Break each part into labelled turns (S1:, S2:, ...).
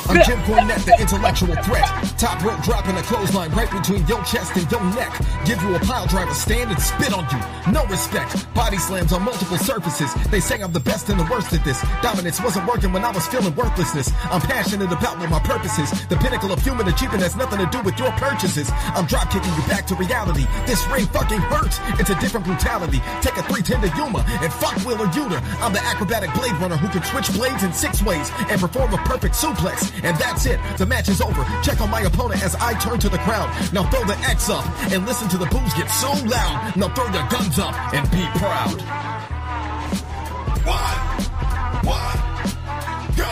S1: I'm Jim Cornette, the intellectual threat. Top rope dropping a clothesline right between your chest and your neck. Give you a pile driver, stand and spit on you. No respect. Body slams on multiple surfaces. They say I'm the best and the worst at this. Dominance wasn't working when I was feeling worthlessness. I'm passionate about what my purpose is. The pinnacle of human achievement has nothing to do with your purchases. I'm drop kicking you back to reality. This ring fucking hurts. It's a different brutality. Take a 310 to Yuma and fuck Wheeler Yuta. I'm the acrobatic blade runner who can switch blades in 6 ways and perform a perfect suplex. And that's it. The match is over. Check on my opponent as I turn to the crowd. Now throw the X up and listen to the boos get so loud. Now throw your guns up and be proud. One, go.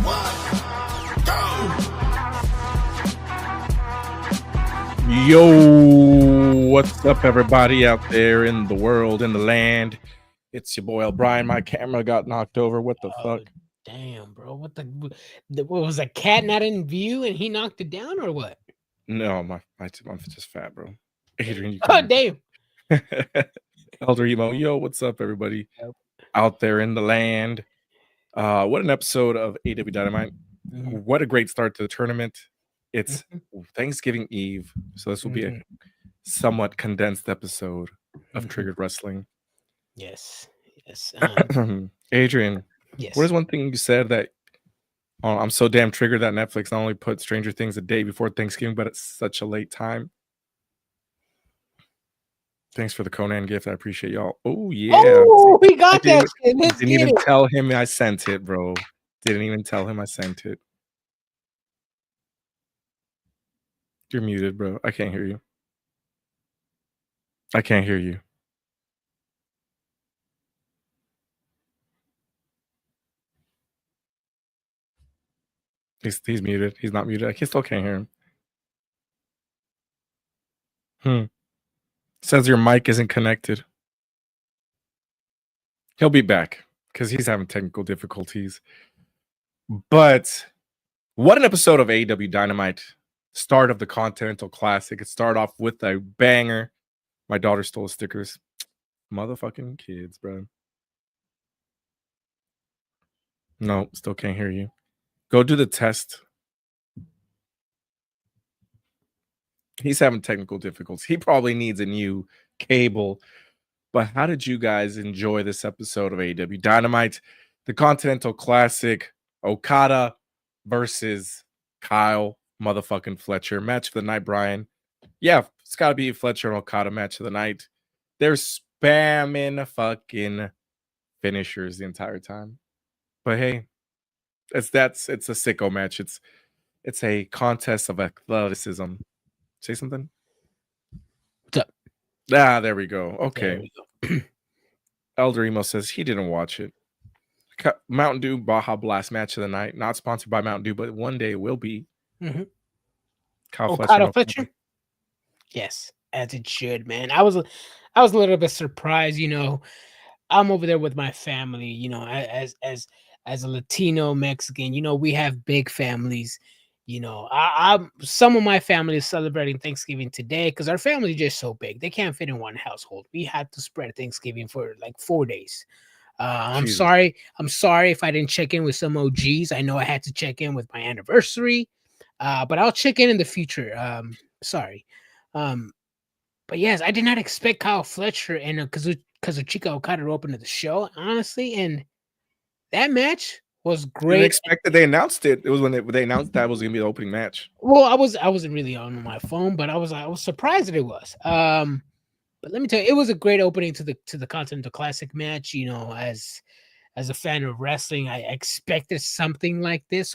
S1: One, go.
S2: Yo, what's up, everybody out there in the world, in the land? It's your boy Brian. My camera got knocked over. What the fuck?
S3: Damn, bro. What was a cat not in view and he knocked it down or what?
S2: No, I'm just fat, bro. Adrian, you
S3: oh damn.
S2: Elder Emo, yo, what's up, everybody out there in the land? What an episode of AEW Dynamite. What a great start to the tournament. It's Thanksgiving Eve, so this will be a somewhat condensed episode of Triggered Wrestling.
S3: Yes.
S2: Adrian,
S3: yes.
S2: What is one thing you said that I'm so damn triggered that Netflix not only put Stranger Things a day before Thanksgiving, but it's such a late time? Thanks for the Conan gift. I appreciate y'all. Oh, yeah.
S3: Oh, we got that shit.
S2: Didn't even tell him I sent it, bro. Didn't even tell him I sent it. You're muted, bro. I can't hear you. I can't hear you. He's muted. He's not muted. I still can't hear him. Says your mic isn't connected. He'll be back because he's having technical difficulties. But what an episode of AEW Dynamite. Start of the Continental Classic. It started off with a banger. My daughter stole stickers. Motherfucking kids, bro. No, still can't hear you. Go do the test. He's having technical difficulties. He probably needs a new cable. But how did you guys enjoy this episode of AEW Dynamite? The Continental Classic, Okada versus Kyle motherfucking Fletcher. Match of the night, Brian. Yeah, it's got to be Fletcher and Okada match of the night. They're spamming fucking finishers the entire time. But hey, it's a sicko match. It's a contest of athleticism. Say something?
S3: What's up?
S2: There we go. Okay. Elder Emo says he didn't watch it. Mountain Dew Baja Blast match of the night. Not sponsored by Mountain Dew, but one day it will be.
S3: Kyle Fletcher? Yes, as it should, man. I was a little bit surprised, I'm over there with my family, as a Latino Mexican, we have big families. Some of my family is celebrating Thanksgiving today because our family is just so big. They can't fit in one household. We had to spread Thanksgiving for like 4 days. I'm sorry if I didn't check in with some OGs. I know I had to check in with my anniversary, but I'll check in the future. Sorry. But yes, I did not expect Kyle Fletcher and Kazuchika Okada to open to the show, honestly. And that match was great.
S2: I expected they announced it. It was when they announced that was going to be the opening match.
S3: Well, I wasn't really on my phone, but I was surprised that it was. But let me tell you, it was a great opening to the Continental Classic match. As a fan of wrestling, I expected something like this.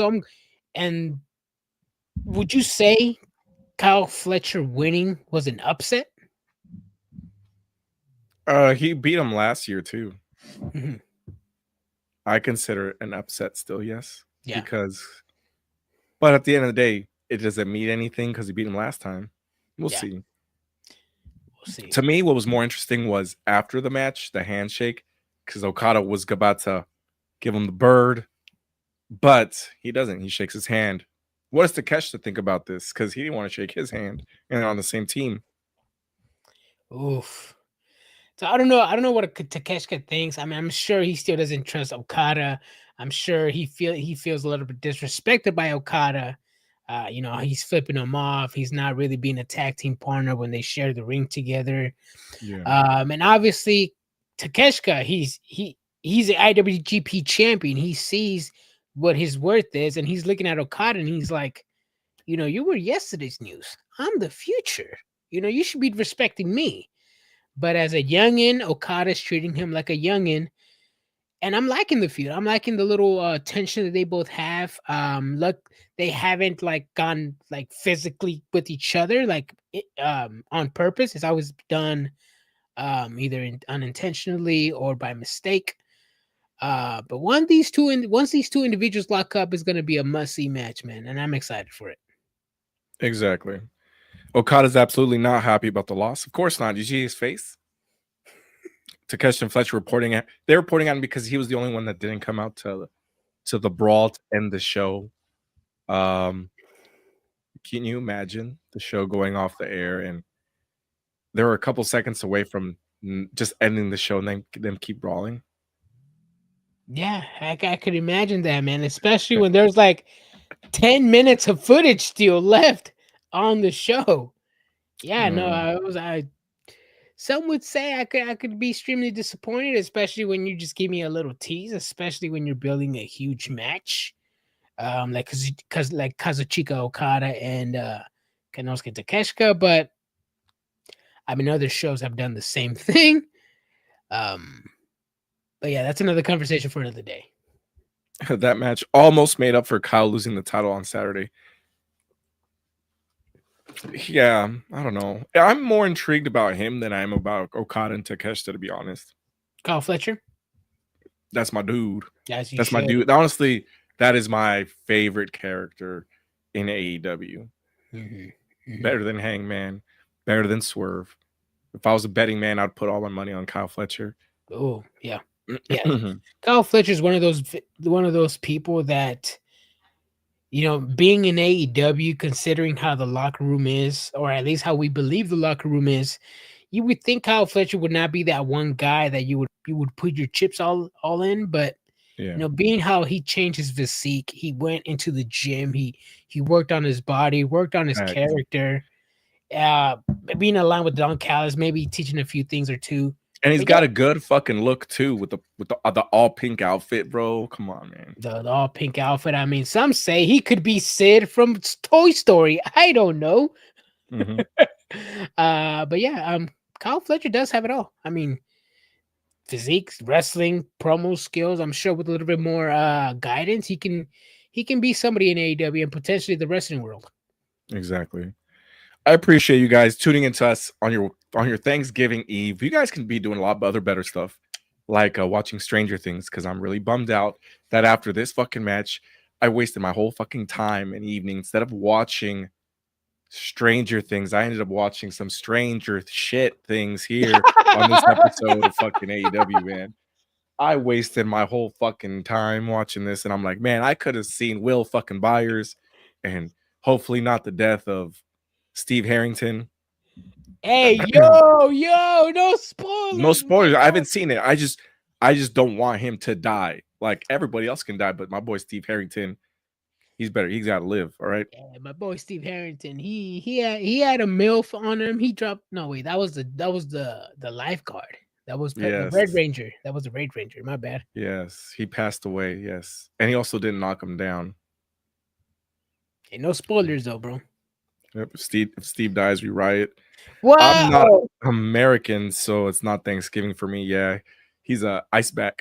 S3: And would you say Kyle Fletcher winning was an upset?
S2: He beat him last year too. I consider it an upset still, yes.
S3: Yeah.
S2: But at the end of the day, it doesn't mean anything because he beat him last time. We'll see. To me, what was more interesting was after the match, the handshake, because Okada was about to give him the bird, but he doesn't. He shakes his hand. What does Takeshi think about this? Because he didn't want to shake his hand, and they're on the same team.
S3: Oof. So I don't know what Takeshita thinks. I mean, I'm sure he still doesn't trust Okada. I'm sure he feels a little bit disrespected by Okada. He's flipping him off. He's not really being a tag team partner when they share the ring together.
S2: Yeah.
S3: And obviously Takeshita, he's an IWGP champion. He sees what his worth is, and he's looking at Okada and he's like, you were yesterday's news. I'm the future. You should be respecting me. But as a youngin, Okada's treating him like a youngin. And I'm liking the feud. I'm liking the little tension that they both have. Look, they haven't gone physically with each other on purpose. It's always done either unintentionally or by mistake. But once these two individuals lock up, it's going to be a must-see match, man, and I'm excited for it.
S2: Exactly. Okada's absolutely not happy about the loss. Of course not. Did you see his face? Takeshita and Fletcher they're reporting on him because he was the only one that didn't come out to the brawl to end the show. Can you imagine the show going off the air and they were a couple seconds away from just ending the show and then them keep brawling?
S3: Yeah, I could imagine that, man, especially when there's 10 minutes of footage still left on the show. Yeah, no, some would say I could be extremely disappointed, especially when you just give me a little tease, especially when you're building a huge match. Because Kazuchika Okada and Konosuke Takeshita, but I mean other shows have done the same thing. But yeah, that's another conversation for another day.
S2: That match almost made up for Kyle losing the title on Saturday. Yeah, I don't know. I'm more intrigued about him than I am about Okada and Takeshita, to be honest.
S3: Kyle Fletcher?
S2: That's my dude.
S3: That's
S2: my dude. Honestly, that is my favorite character in AEW.
S3: Mm-hmm.
S2: Better than Hangman, better than Swerve. If I was a betting man, I'd put all my money on Kyle Fletcher.
S3: Oh, yeah. Yeah. Kyle Fletcher is one of those people that, being in AEW, considering how the locker room is, or at least how we believe the locker room is, you would think Kyle Fletcher would not be that one guy that you would put your chips all in. But being how he changed his physique, he went into the gym, he worked on his body, worked on his character, being aligned with Don Callis, maybe teaching a few things or two.
S2: And he's got a good fucking look too with the all pink outfit, bro. Come on, man.
S3: The all pink outfit. I mean, some say he could be Sid from Toy Story. I don't know.
S2: Mm-hmm.
S3: But yeah, Kyle Fletcher does have it all. I mean, physique, wrestling, promo skills. I'm sure with a little bit more guidance, he can be somebody in AEW and potentially the wrestling world.
S2: Exactly. I appreciate you guys tuning into us on your Thanksgiving Eve. You guys can be doing a lot of other better stuff, like watching Stranger Things, because I'm really bummed out that after this fucking match, I wasted my whole fucking time and evening. Instead of watching Stranger Things, I ended up watching some stranger shit things here on this episode of fucking AEW, man. I wasted my whole fucking time watching this, and I'm like, man, I could have seen Will fucking Byers and hopefully not the death of Steve Harrington.
S3: Hey, no spoilers.
S2: No spoilers. I haven't seen it. I just don't want him to die. Like everybody else can die, but my boy Steve Harrington, he's better. He's got to live. All right.
S3: Yeah, my boy Steve Harrington. He had a MILF on him. He dropped. No, wait, that was the lifeguard. That was the Red Ranger. That was the Red Ranger. My bad.
S2: Yes, he passed away. Yes, and he also didn't knock him down.
S3: Okay, no spoilers though, bro.
S2: Yep, if Steve dies, we riot.
S3: Wow.
S2: I'm not American, so it's not Thanksgiving for me. Yeah, he's a iceback.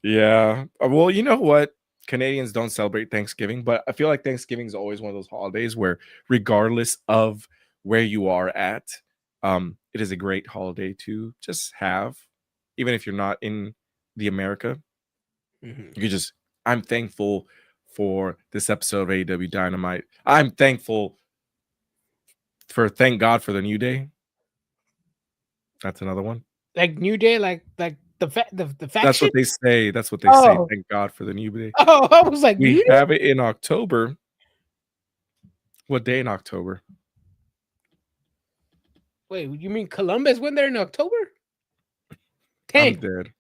S2: Yeah. Well, you know what? Canadians don't celebrate Thanksgiving, but I feel like Thanksgiving is always one of those holidays where, regardless of where you are at, it is a great holiday to just have, even if you're not in the America. Mm-hmm. I'm thankful for this episode of AEW Dynamite. I'm thankful thank God for the New Day. That's another one.
S3: Like New Day, like the faction?
S2: That's what they say. That's what they say. Thank God for the New Day.
S3: Oh, I was like,
S2: we have it in October. What day in October?
S3: Wait, you mean Columbus when they're in October?
S2: I'm dead.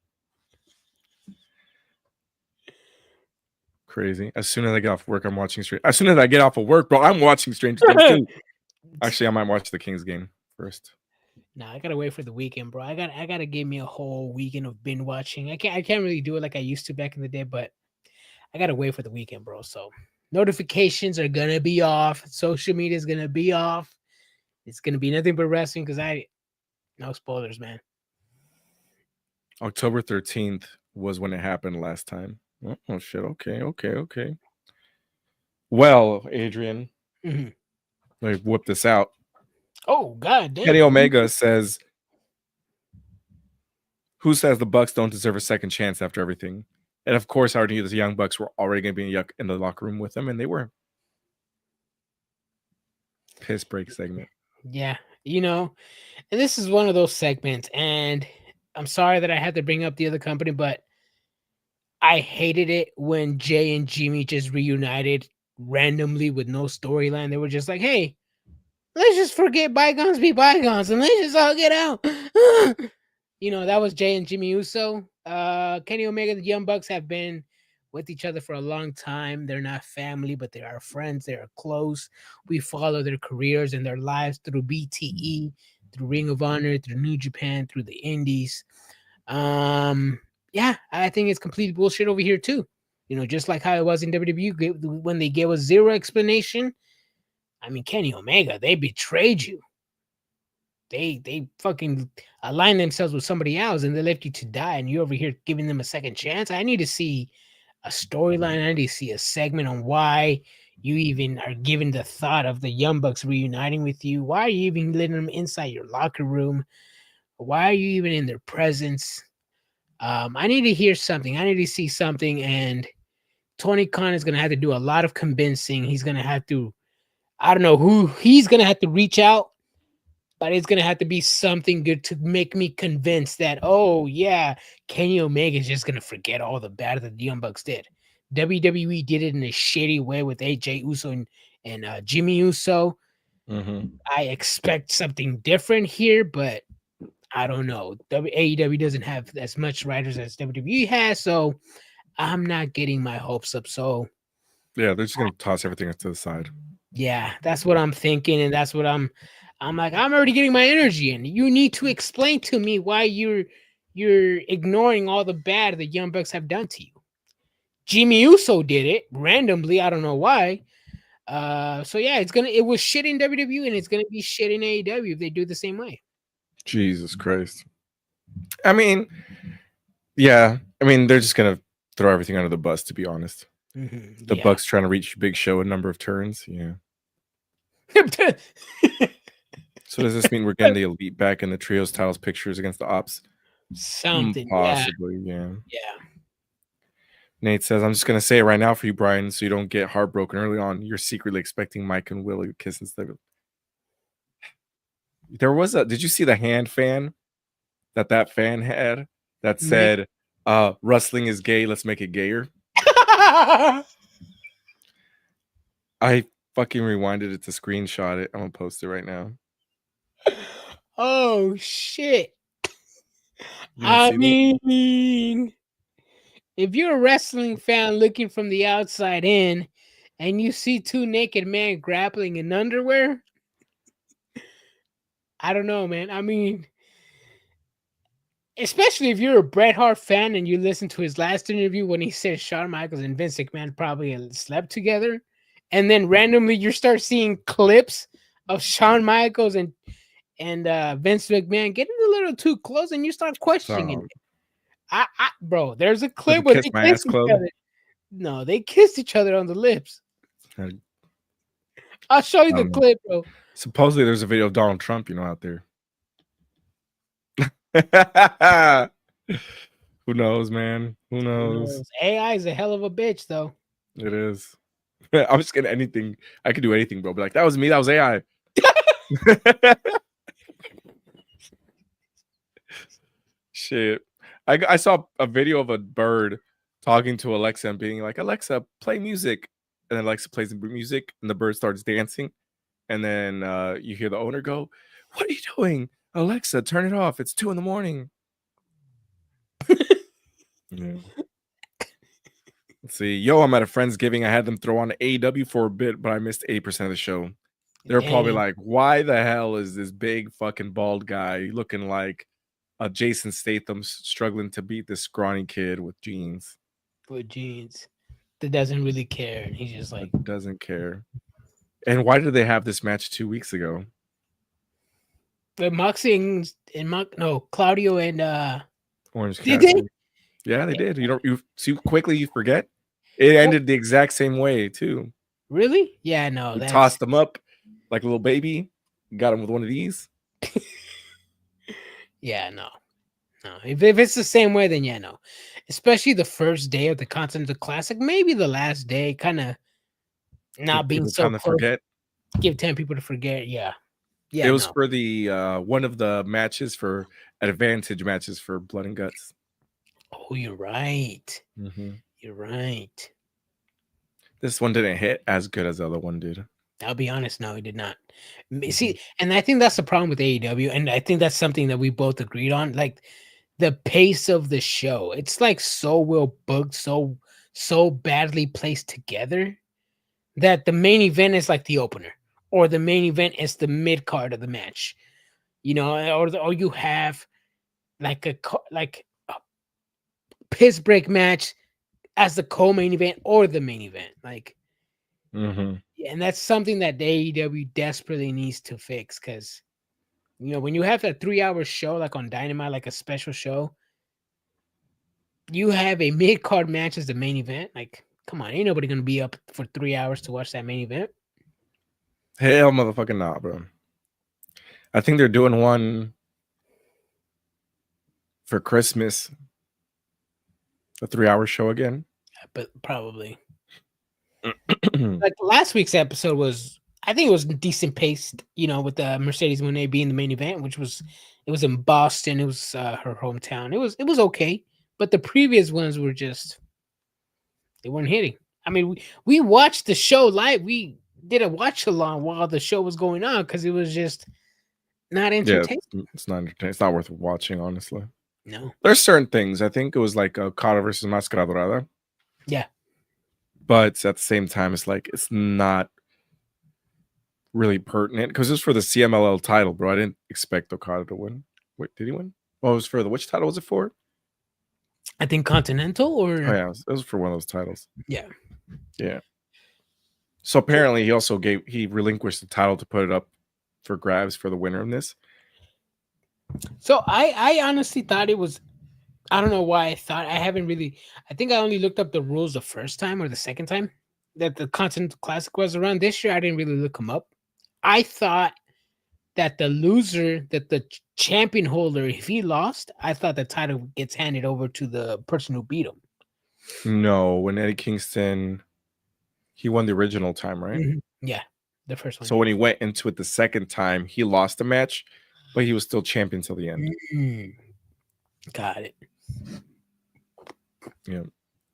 S2: Crazy. As soon as I get off work, I'm watching Stranger. As soon as I get off of work, bro, I'm watching Stranger Things too. Actually, I might watch the Kings game first.
S3: Nah, I gotta wait for the weekend, bro. I gotta give me a whole weekend of binge watching. I can't really do it like I used to back in the day, but I gotta wait for the weekend, bro. So notifications are gonna be off. Social media is gonna be off. It's gonna be nothing but wrestling because no spoilers, man.
S2: October 13th was when it happened last time. Oh shit. Okay. Well, Adrian, let me whip this out.
S3: Oh god damn.
S2: Kenny Omega says, "Who says the Bucks don't deserve a second chance after everything?" And of course, I already knew the Young Bucks were already going to be in the locker room with him, and they were. Piss break segment.
S3: Yeah, and this is one of those segments, and I'm sorry that I had to bring up the other company, but I hated it when Jay and Jimmy just reunited randomly with no storyline. They were just like, hey, let's just forget bygones be bygones and let's just all get out. That was Jay and Jimmy Uso. Kenny Omega, the Young Bucks have been with each other for a long time. They're not family, but they are friends. They are close. We follow their careers and their lives through BTE, through Ring of Honor, through New Japan, through the Indies. Yeah, I think it's complete bullshit over here too. Just like how it was in WWE when they gave us zero explanation. I mean, Kenny Omega, they betrayed you. They fucking aligned themselves with somebody else and they left you to die, and you're over here giving them a second chance. I need to see a storyline. I need to see a segment on why you even are given the thought of the Young Bucks reuniting with you. Why are you even letting them inside your locker room? Why are you even in their presence? I need to hear something. I need to see something, and Tony Khan is going to have to do a lot of convincing. He's going to have to, I don't know who he's going to have to reach out, but it's going to have to be something good to make me convinced that, oh, yeah, Kenny Omega is just going to forget all the bad that the Young Bucks did. WWE did it in a shitty way with AJ Uso and Jimmy Uso. I expect something different here, but I don't know. AEW doesn't have as much writers as WWE has, so I'm not getting my hopes up. So
S2: yeah, they're just going to toss everything to the side.
S3: Yeah, that's what I'm thinking, and that's what I'm like, I'm already getting my energy in. You need to explain to me why you're ignoring all the bad the Young Bucks have done to you. Jimmy Uso did it randomly. I don't know why. So yeah, it was shit in WWE, and it's gonna be shit in AEW if they do it the same way.
S2: Jesus Christ. I mean, yeah. I mean, they're just gonna throw everything under the bus, to be honest. The Bucks trying to reach Big Show a number of turns. Yeah. So does this mean we're getting the Elite back in the trios titles pictures against the Ops?
S3: Something.
S2: Possibly, yeah.
S3: Yeah.
S2: Nate says, I'm just going to say it right now for you, Brian, so you don't get heartbroken early on. You're secretly expecting Mike and Willie to kiss instead of... Did you see the hand fan that fan had that said, wrestling is gay, let's make it gayer? I fucking rewinded it to screenshot it. I'm going to post it right now.
S3: Oh, shit. I mean... If you're a wrestling fan looking from the outside in and you see two naked men grappling in underwear, I don't know, man. I mean, especially if you're a Bret Hart fan and you listen to his last interview when he said Shawn Michaels and Vince McMahon probably slept together, and then randomly you start seeing clips of Shawn Michaels and Vince McMahon getting a little too close, and you start questioning it. Bro, there's a clip where they kissed each other. No, they kissed each other on the lips. I'll show you the clip, bro.
S2: Supposedly there's a video of Donald Trump, out there. Who knows, man? Who knows?
S3: AI is a hell of a bitch, though.
S2: It is. I'm just getting anything. I could do anything, bro. Be like, that was me. That was AI. Shit. I saw a video of a bird talking to Alexa and being like, Alexa, play music. And then Alexa plays the music and the bird starts dancing. And then you hear the owner go, what are you doing? Alexa, turn it off. It's 2 a.m. Yeah. Let's see. Yo, I'm at a Friendsgiving. I had them throw on AEW for a bit, but I missed 80% of the show. They're probably like, why the hell is this big fucking bald guy looking like a Jason Statham struggling to beat this scrawny kid with jeans?
S3: With jeans. That doesn't really care. He's just like...
S2: doesn't care. And why did they have this match 2 weeks ago?
S3: But Moxie and Claudio and
S2: Orange Cassidy. Yeah, they did. You quickly you forget. It ended the exact same way too.
S3: Really? Yeah, no.
S2: You tossed them up like a little baby. Got him with one of these.
S3: Yeah, no. If it's the same way, then yeah, no. Especially the first day of the Continental Classic, maybe the last day, kind of not being so close.
S2: Forget.
S3: Give 10 people to forget. Yeah.
S2: It was for the one of the matches for advantage matches for Blood and Guts.
S3: Oh, you're right.
S2: Mm-hmm.
S3: You're right.
S2: This one didn't hit as good as the other one did.
S3: I'll be honest, no, it did not. See, and I think that's the problem with AEW, and I think that's something that we both agreed on. Like the pace of the show, it's like so well booked, so badly placed together that the main event is like the opener, or the main event is the mid card of the match, you know, or you have like a piss break match as the co-main event or the main event, like.
S2: Mm-hmm.
S3: And that's something that the AEW desperately needs to fix, because you know when you have a 3-hour show like on Dynamite, like a special show, you have a mid-card match as the main event. Like, come on, ain't nobody gonna be up for 3 hours to watch that main event.
S2: Hell, motherfucking not, bro. I think they're doing one for Christmas, a 3-hour show again.
S3: But probably. Like last week's episode was, I think it was decent paced, you know, with the Mercedes Moné being the main event, it was in Boston. It was her hometown. It was okay, but the previous ones were just, they weren't hitting. I mean, we watched the show live. We did a watch along while the show was going on because it was just not entertaining.
S2: Yeah, it's not entertaining. It's not worth watching, honestly.
S3: No,
S2: there's certain things. I think it was like Okada versus Máscara Dorada.
S3: Yeah.
S2: But at the same time, it's like it's not really pertinent because it was for the CMLL title, bro. I didn't expect Okada to win. Wait, did he win? Well, it was for which title was it for?
S3: I think Continental or...
S2: Oh, yeah, it was for one of those titles.
S3: Yeah.
S2: So apparently he relinquished the title to put it up for grabs for the winner in this.
S3: So I honestly thought it was... I don't know why I think I only looked up the rules the first time or the second time that the Continental Classic was around. This year, I didn't really look them up. I thought that the loser, that the champion holder, if he lost, I thought the title gets handed over to the person who beat him.
S2: No, when Eddie Kingston, he won the original time, right?
S3: Mm-hmm. Yeah, the first one.
S2: So when he went into it the second time, he lost the match, but he was still champion till the end.
S3: Mm-hmm. Got it.
S2: Yeah,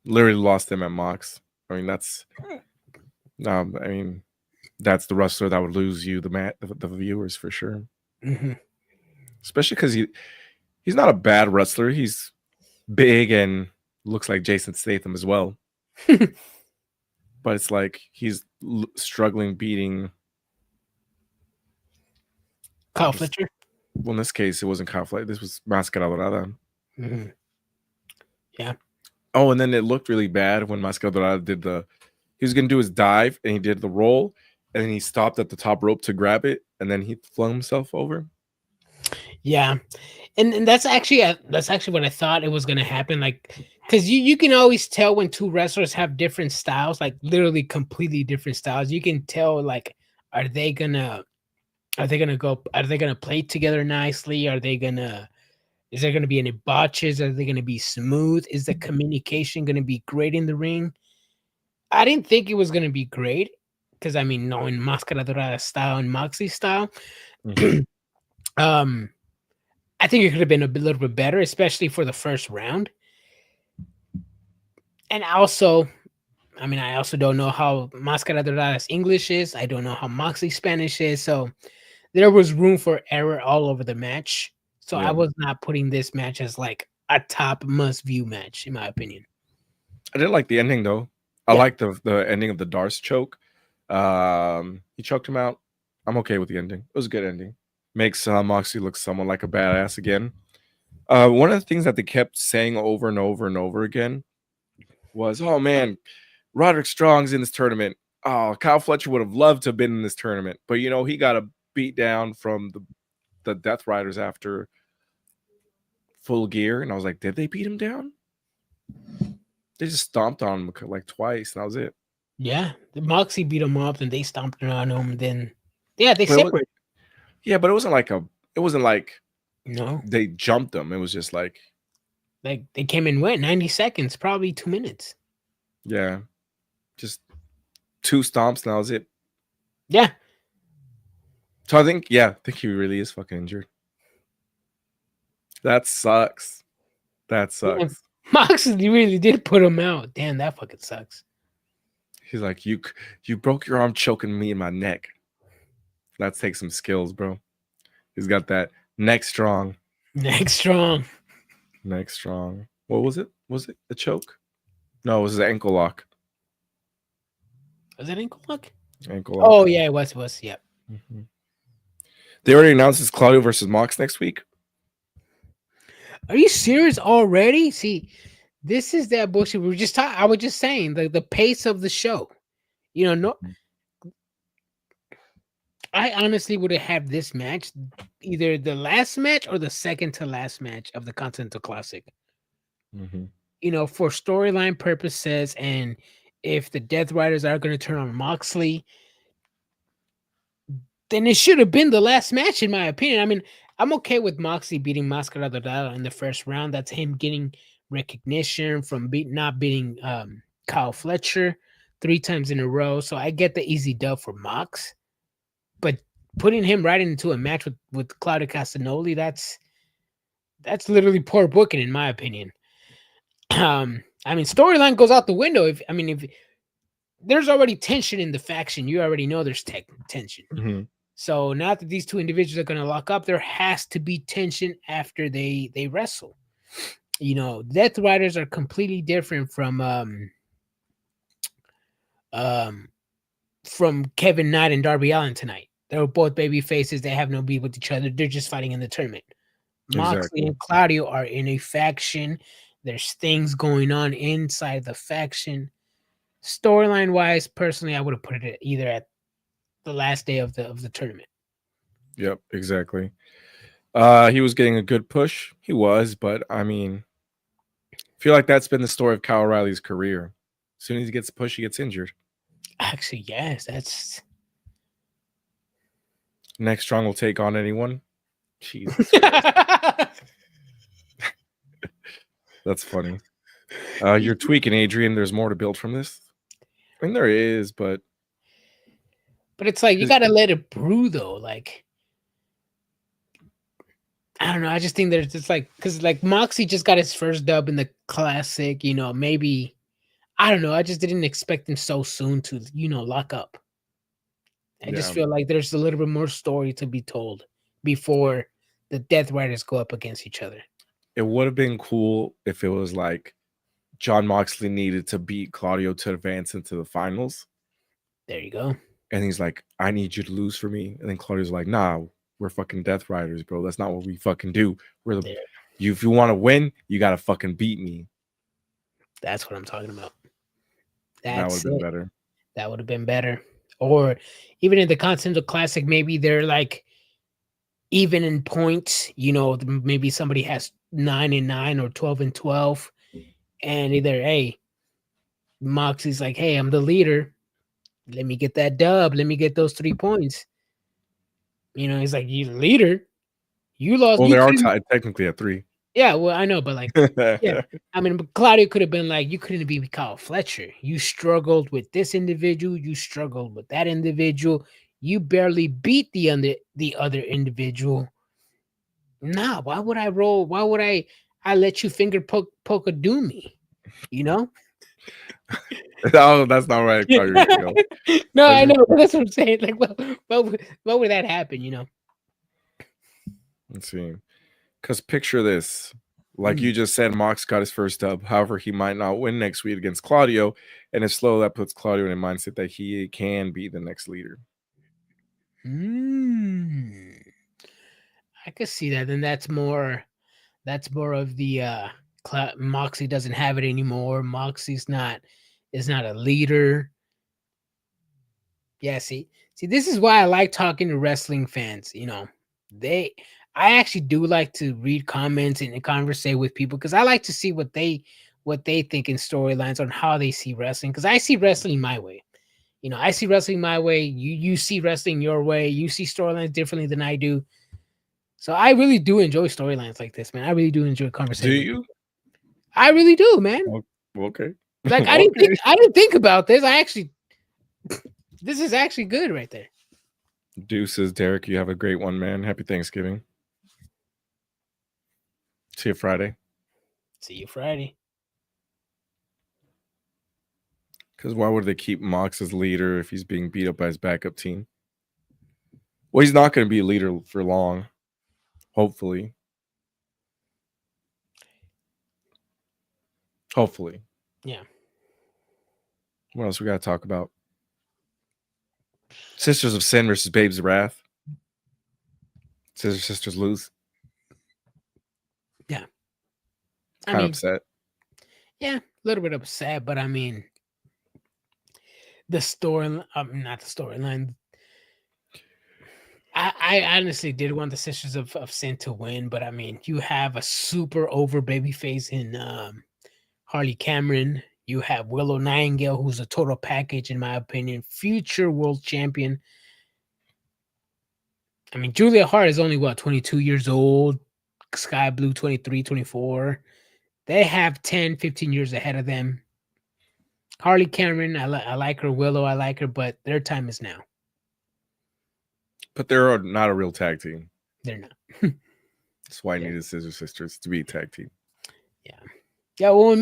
S2: literally lost him at Mox. I mean, that's the wrestler that would lose you the viewers for sure.
S3: Mm-hmm.
S2: Especially because he's not a bad wrestler. He's big and looks like Jason Statham as well. But it's like he's struggling beating
S3: Kyle Fletcher.
S2: Well, in this case, it wasn't Kyle Fletcher. This was Máscara Dorada.
S3: Mm-hmm. Yeah.
S2: Oh, and then it looked really bad when Máscara Dorada he was going to do his dive, and he did the roll, and then he stopped at the top rope to grab it, and then he flung himself over.
S3: Yeah. And that's actually what I thought it was going to happen. Like, because you can always tell when two wrestlers have different styles, like literally completely different styles. You can tell, like, are they gonna play together nicely? Is there gonna be any botches? Are they gonna be smooth? Is the communication gonna be great in the ring? I didn't think it was gonna be great because, I mean, knowing Máscara Dorada style and Moxie style, mm-hmm. I think it could have been a little bit better, especially for the first round. And also, I mean, I also don't know how Máscara Dorada's English is. I don't know how Moxie's Spanish is. So there was room for error all over the match. So yeah. I was not putting this match as like a top must-view match, in my opinion.
S2: I did like the ending, though. I like the ending of the Darce choke. He choked him out. I'm okay with the ending. It was a good ending. Makes Moxley look somewhat like a badass again. One of the things that they kept saying over and over and over again was, oh, man, Roderick Strong's in this tournament. Oh, Kyle Fletcher would have loved to have been in this tournament. But, you know, he got a beat down from the Death Riders after Full Gear. And I was like, did they beat him down? They just stomped on him like twice, and that was it.
S3: Yeah, the Moxie beat him up, and they stomped on him. Then, yeah, they separated.
S2: Yeah, but it wasn't like
S3: no,
S2: they jumped them. It was just like
S3: they came and went 90 seconds, probably 2 minutes.
S2: Yeah, just 2 stomps, and that was it.
S3: Yeah.
S2: So I think he really is fucking injured. That sucks. That sucks.
S3: Yeah. Moxley really did put him out. Damn, that fucking sucks.
S2: He's like, you broke your arm choking me in my neck. That takes some skills, bro. He's got that neck strong.
S3: Neck strong.
S2: Neck strong. What was it? Was it a choke? No, it was an ankle lock.
S3: Was it ankle lock?
S2: Ankle lock.
S3: Oh, yeah, it was. Yep.
S2: Mm-hmm. They already announced it's Claudio versus Mox next week.
S3: Are you serious already? See, this is that bullshit. We were just talking. I was just saying the pace of the show. You know, I honestly would have had this match either the last match or the second to last match of the Continental Classic.
S2: Mm-hmm.
S3: You know, for storyline purposes, and if the Death Riders are going to turn on Moxley, then it should have been the last match, in my opinion. I mean, I'm okay with Moxley beating Mascara Dorada in the first round. That's him getting recognition from not beating Kyle Fletcher 3 times in a row. So I get the easy dub for Mox. But putting him right into a match with Claudio Castagnoli, that's literally poor booking, in my opinion. I mean, storyline goes out the window. If there's already tension in the faction, you already know there's tension.
S2: Mm-hmm.
S3: So now that these 2 individuals are going to lock up, there has to be tension after they wrestle. You know, Death Riders are completely different from Kevin Knight and Darby Allin tonight. They were both baby faces. They have no beef with each other. They're just fighting in the tournament. Exactly. Moxley and Claudio are in a faction. There's things going on inside the faction. Storyline wise, personally, I would have put it either at the last day of the tournament.
S2: Yep, exactly. He was getting a good push. He was, but I mean, I feel like that's been the story of Kyle O'Reilly's career. As soon as he gets pushed, he gets injured.
S3: Actually, yes, that's
S2: next strong will take on anyone. Jesus. That's funny. You're tweaking, Adrian. There's more to build from this. I mean, there is, but
S3: it's like you gotta let it brew, though. Like, I don't know. I just think there's just like, because like Moxie just got his first dub in the Classic. You know, maybe I don't know. I just didn't expect him so soon to lock up. I just feel like there's a little bit more story to be told before the Death Riders go up against each other.
S2: It would have been cool if it was like Jon Moxley needed to beat Claudio to advance into the finals.
S3: There you go.
S2: And he's like, I need you to lose for me. And then Claudio's like, nah, we're fucking Death Riders, bro. That's not what we fucking do. If you want to win, you got to fucking beat me.
S3: That's what I'm talking about.
S2: That would have been better.
S3: That would have been better. Or even in the Continental Classic, maybe they're like even in points. You know, maybe somebody has 9-9 or 12-12, and either Moxie's like, hey, I'm the leader. Let me get that dub. Let me get those 3 points. You know, he's like, you the leader. You lost.
S2: Well, they are tied technically at 3.
S3: Yeah, well, I know, but like, yeah. I mean, Claudio could have been like, you couldn't be Kyle Fletcher. You struggled with this individual. You struggled with that individual. You barely beat the other individual. Nah, why would I roll? Why would I let you finger poke a doomy? You know?
S2: No, that's not right.
S3: No, I know, but that's what I'm saying. Like, what would that happen? You know?
S2: Let's see. Because picture this. Like you just said, Mox got his first dub. However, he might not win next week against Claudio. And if slow, that puts Claudio in a mindset that he can be the next leader.
S3: I could see that. Then that's more of the Moxie doesn't have it anymore. Moxie's is not a leader. Yeah, see, this is why I like talking to wrestling fans. You know, I actually do like to read comments and conversate with people because I like to see what they think in storylines on how they see wrestling. Because I see wrestling my way. You know, I see wrestling my way. You see wrestling your way. You see storylines differently than I do. So I really do enjoy storylines like this, man. I really do enjoy conversating.
S2: Do you?
S3: I really do, man.
S2: Okay.
S3: Like I didn't think about this. This is actually good right there.
S2: Deuces, Derek. You have a great one, man. Happy Thanksgiving. See you Friday. Because why would they keep Mox as leader if he's being beat up by his backup team? Well, he's not going to be a leader for long. Hopefully.
S3: Yeah.
S2: What else we got to talk about? Sisters of Sin versus Babes of Wrath. Sisters lose.
S3: Yeah.
S2: Kind of upset.
S3: Yeah, a little bit upset, but I mean, the story, not the storyline. I honestly did want the Sisters of Sin to win, but I mean, you have a super over babyface in Harley Cameron. You have Willow Nightingale, who's a total package, in my opinion, future world champion. I mean, Julia Hart is only, 22 years old. Sky Blue, 23, 24. They have 10, 15 years ahead of them. Harley Cameron, I like her. Willow, I like her, but their time is now.
S2: But they're not a real tag team.
S3: They're not.
S2: That's why I needed Scissor Sisters to be a tag team.
S3: Yeah. Yeah, well,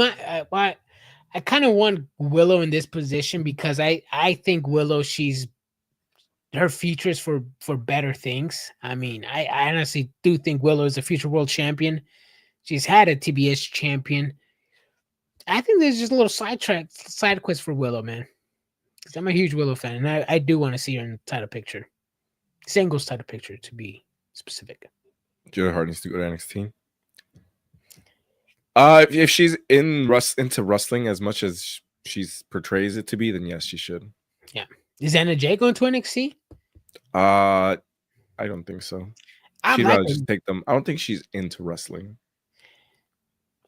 S3: I kind of want Willow in this position because I think Willow, her future is for better things. I mean, I honestly do think Willow is a future world champion. She's had a TBS champion. I think there's just a little side quest for Willow, man. Because I'm a huge Willow fan, and I do want to see her in the title picture. Singles title picture, to be specific.
S2: Julia Hart needs to go to NXT. If she's into wrestling as much as she portrays it to be, then yes, she should.
S3: Yeah. Is Anna Jay going to NXT?
S2: I don't think so. She'd rather just take them. I don't think she's into wrestling.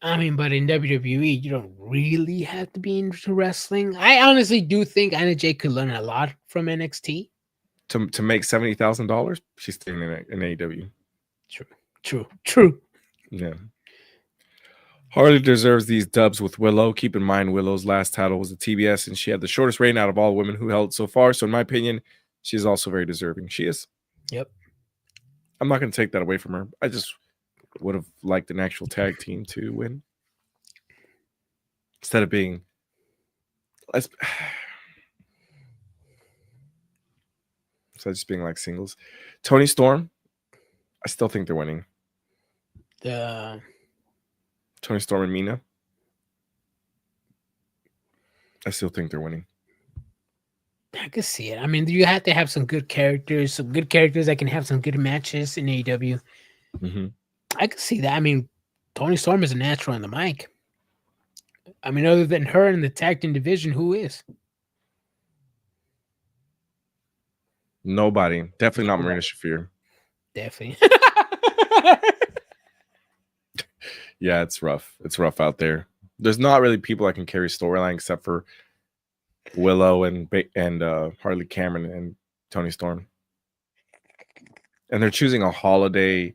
S3: I mean, but in WWE, you don't really have to be into wrestling. I honestly do think Anna Jay could learn a lot from NXT.
S2: To make $70,000, she's staying in AEW.
S3: True.
S2: Yeah. Harley deserves these dubs with Willow. Keep in mind, Willow's last title was the TBS, and she had the shortest reign out of all women who held it so far. So, in my opinion, she's also very deserving. She is.
S3: Yep.
S2: I'm not going to take that away from her. I just would have liked an actual tag team to win instead of being. So just being like singles. Tony Storm, I still think they're winning.
S3: Tony
S2: Storm and Mina, I still think they're winning.
S3: I can see it. I mean, you have to have some good characters that can have some good matches in AEW.
S2: Mm-hmm.
S3: I can see that. I mean, Tony Storm is a natural on the mic. I mean, other than her in the tag team division, who is?
S2: Nobody. Definitely not Marina Shafir.
S3: Definitely.
S2: Yeah, it's rough. It's rough out there. There's not really people that can carry storyline except for Willow and Harley Cameron and Tony Storm. And they're choosing a holiday.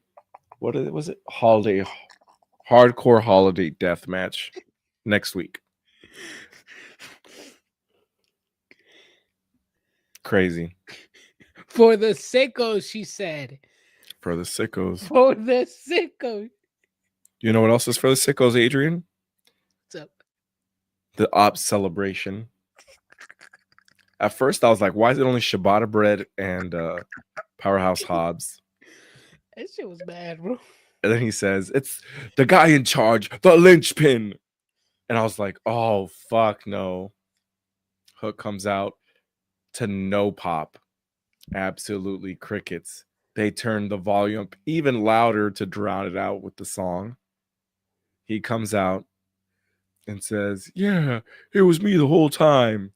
S2: What was it? Hardcore holiday death match next week. Crazy.
S3: For the sickos, she said.
S2: For the sickos.
S3: For the sickos.
S2: You know what else is for the sickos, Adrian?
S3: What's up?
S2: The Ops celebration. At first, I was like, why is it only ciabatta bread and Powerhouse Hobbs?
S3: That shit was bad, bro.
S2: And then he says, "It's the guy in charge, the linchpin." And I was like, "Oh fuck no!" Hook comes out to no pop, absolutely crickets. They turned the volume up even louder to drown it out with the song. He comes out and says, "Yeah, it was me the whole time.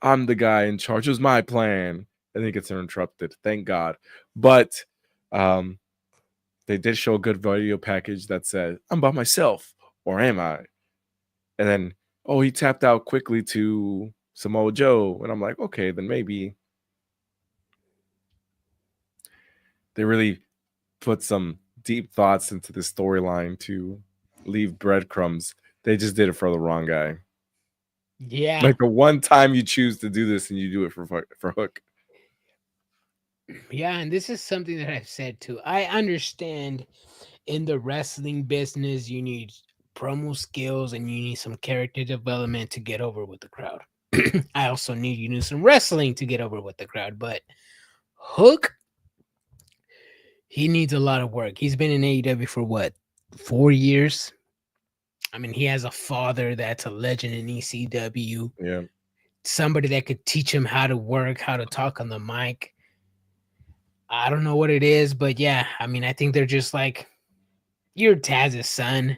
S2: I'm the guy in charge. It was my plan." And then he gets interrupted. Thank God. But they did show a good video package that said, "I'm by myself, or am I?" And then, he tapped out quickly to Samoa Joe. And I'm like, okay, then maybe they really put some deep thoughts into the storyline to leave breadcrumbs. They just did it for the wrong guy.
S3: Yeah.
S2: Like the one time you choose to do this and you do it for Hook.
S3: Yeah, and this is something that I've said too. I understand in the wrestling business, you need promo skills and you need some character development to get over with the crowd. I also need you to do some wrestling to get over with the crowd. But Hook, he needs a lot of work. He's been in AEW for what, 4 years? I mean, he has a father that's a legend in ECW.
S2: Yeah.
S3: Somebody that could teach him how to work, how to talk on the mic. I don't know what it is, but yeah, I mean, I think they're just like, you're Taz's son.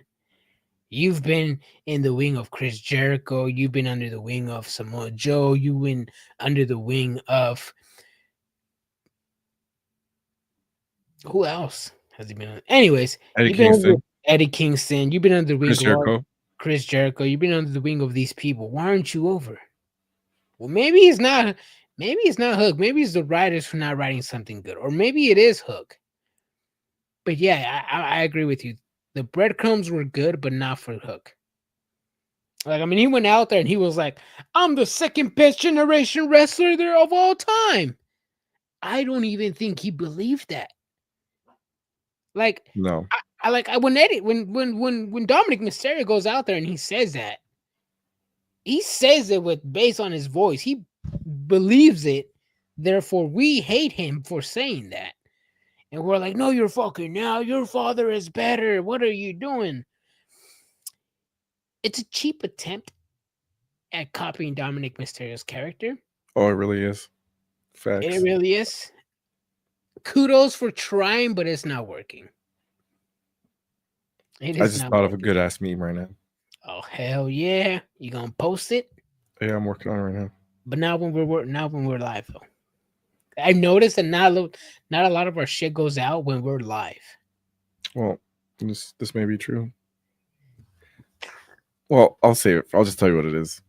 S3: You've been in the wing of Chris Jericho. You've been under the wing of Samoa Joe. You've been under the wing of... who else has he been on? Anyways,
S2: Eddie
S3: you've been under
S2: Kingston.
S3: Eddie Kingston. You've been under the wing
S2: Chris
S3: of
S2: Jericho.
S3: Chris Jericho. You've been under the wing of these people. Why aren't you over? Well, maybe it's not. Maybe it's not Hook. Maybe it's the writers for not writing something good, or maybe it is Hook. But yeah, I agree with you. The breadcrumbs were good, but not for Hook. Like, I mean, he went out there and he was like, "I'm the second best generation wrestler there of all time." I don't even think he believed that. Like,
S2: No.
S3: I like when Dominic Mysterio goes out there and he says it with based on his voice. He believes it. Therefore, we hate him for saying that. And we're like, "No, you're fucking now. Your father is better. What are you doing?" It's a cheap attempt at copying Dominic Mysterio's character.
S2: Oh, it really is. Facts.
S3: It really is. Kudos for trying, but it's not working.
S2: I just thought of a good ass meme right now.
S3: Oh hell yeah! You gonna post it?
S2: Yeah, I'm working on it right now.
S3: But not when we're live though. I've noticed that not a lot of our shit goes out when we're live.
S2: Well, this may be true. Well, I'll say it. I'll just tell you what it is.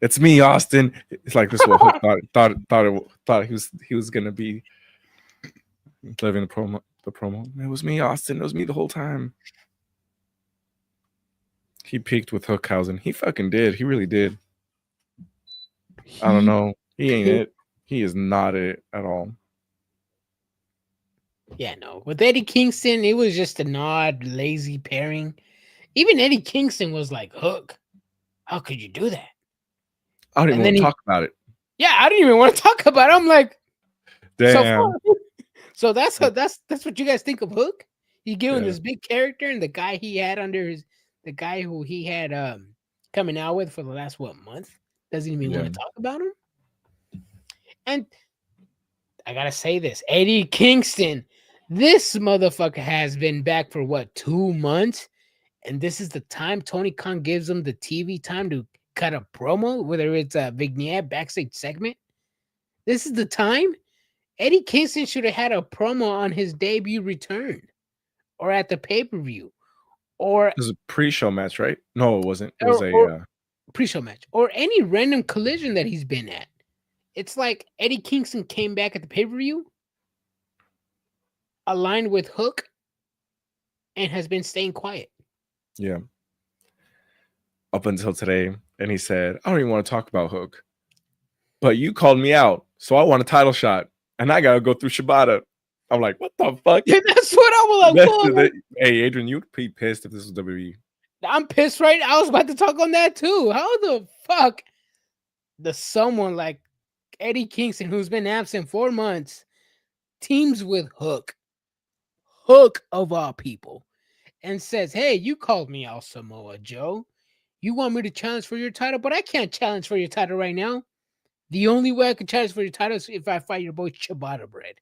S2: It's me, Austin. It's like this. What Hook thought he was gonna be living the promo. It was me, Austin. It was me the whole time. He peaked with Hookhausen. He fucking did. He really did. I don't know. He ain't it. He is not it at all.
S3: Yeah, no. With Eddie Kingston, it was just an odd, lazy pairing. Even Eddie Kingston was like, "Hook, how could you do that?"
S2: I don't even want to talk about it.
S3: Yeah, I didn't even want to talk about it. I'm like,
S2: damn.
S3: So that's what you guys think of Hook? He giving this big character, and the guy he had the guy who he had coming out with for the last month doesn't even want to talk about him. And I gotta say this, Eddie Kingston, this motherfucker has been back for 2 months, and this is the time Tony Khan gives him the TV time to cut a promo, whether it's a vignette, backstage segment. This is the time. Eddie Kingston should have had a promo on his debut return, or at the pay-per-view, or
S2: it was a pre-show match, right? No, it wasn't. It was a
S3: pre-show match, or any random collision that he's been at. It's like Eddie Kingston came back at the pay-per-view, aligned with Hook, and has been staying quiet.
S2: Yeah. Up until today, and he said, "I don't even want to talk about Hook, but you called me out, so I want a title shot, and I gotta go through Shibata." I'm like, what the fuck?
S3: Yeah, that's what I was like.
S2: Hey, Adrian, you'd be pissed if this was WWE.
S3: I'm pissed, right? I was about to talk on that too. How the fuck does someone like Eddie Kingston, who's been absent 4 months, teams with Hook? Hook of all people, and says, "Hey, you called me out, Samoa Joe. You want me to challenge for your title, but I can't challenge for your title right now. The only way I can challenge for your title is if I fight your boy Ciabatta Bread."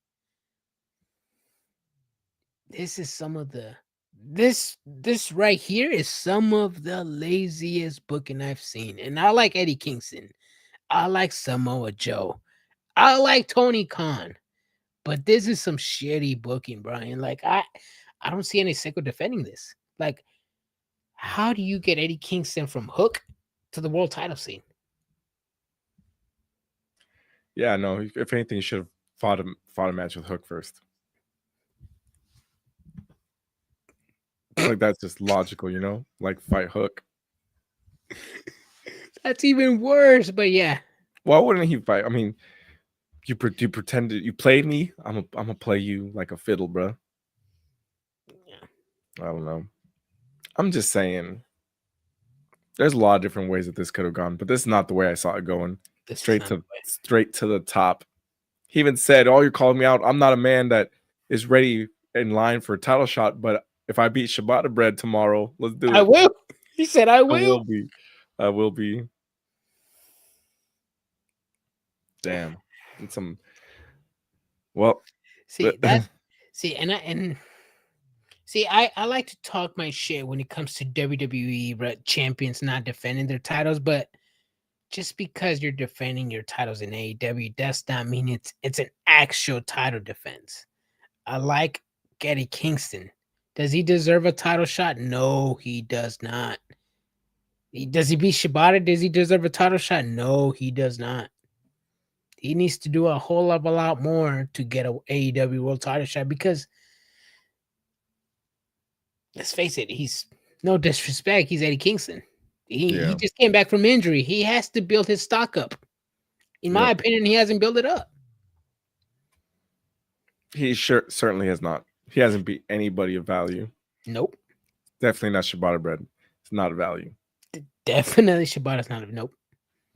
S3: This is some of the this right here is some of the laziest booking I've seen. And I like Eddie Kingston. I like Samoa Joe. I like Tony Khan. But this is some shitty booking, Brian. Like I don't see any Sicko defending this. Like, how do you get Eddie Kingston from Hook to the world title scene?
S2: Yeah, no. If anything, you should have fought a match with Hook first. Like, that's just logical, you know? Like, fight Hook.
S3: That's even worse, but yeah.
S2: Why wouldn't he fight? I mean, you pretended you played me. I'm gonna play you like a fiddle, bro.
S3: Yeah.
S2: I don't know. I'm just saying. There's a lot of different ways that this could have gone, but this is not the way I saw it going. Straight to the top. He even said, "Oh, you're calling me out. I'm not a man that is ready in line for a title shot, but if I beat Ciabatta Bread tomorrow, let's do it."
S3: I will. He said, "I will."
S2: I will be. Damn. And some. Well.
S3: See that. I like to talk my shit when it comes to WWE champions not defending their titles, but just because you're defending your titles in AEW does not mean it's an actual title defense. I like Eddie Kingston. Does he deserve a title shot? No, he does not. Does he beat Ciabatta? Does he deserve a title shot? No, he does not. He needs to do a whole lot more to get an AEW world title shot because, let's face it, he's no disrespect. He's Eddie Kingston. He just came back from injury. He has to build his stock up. In my opinion, he hasn't built it up.
S2: He certainly has not. He hasn't beat anybody of value.
S3: Nope.
S2: Definitely not Ciabatta Bread. It's not a value.
S3: Definitely Ciabatta's not a nope.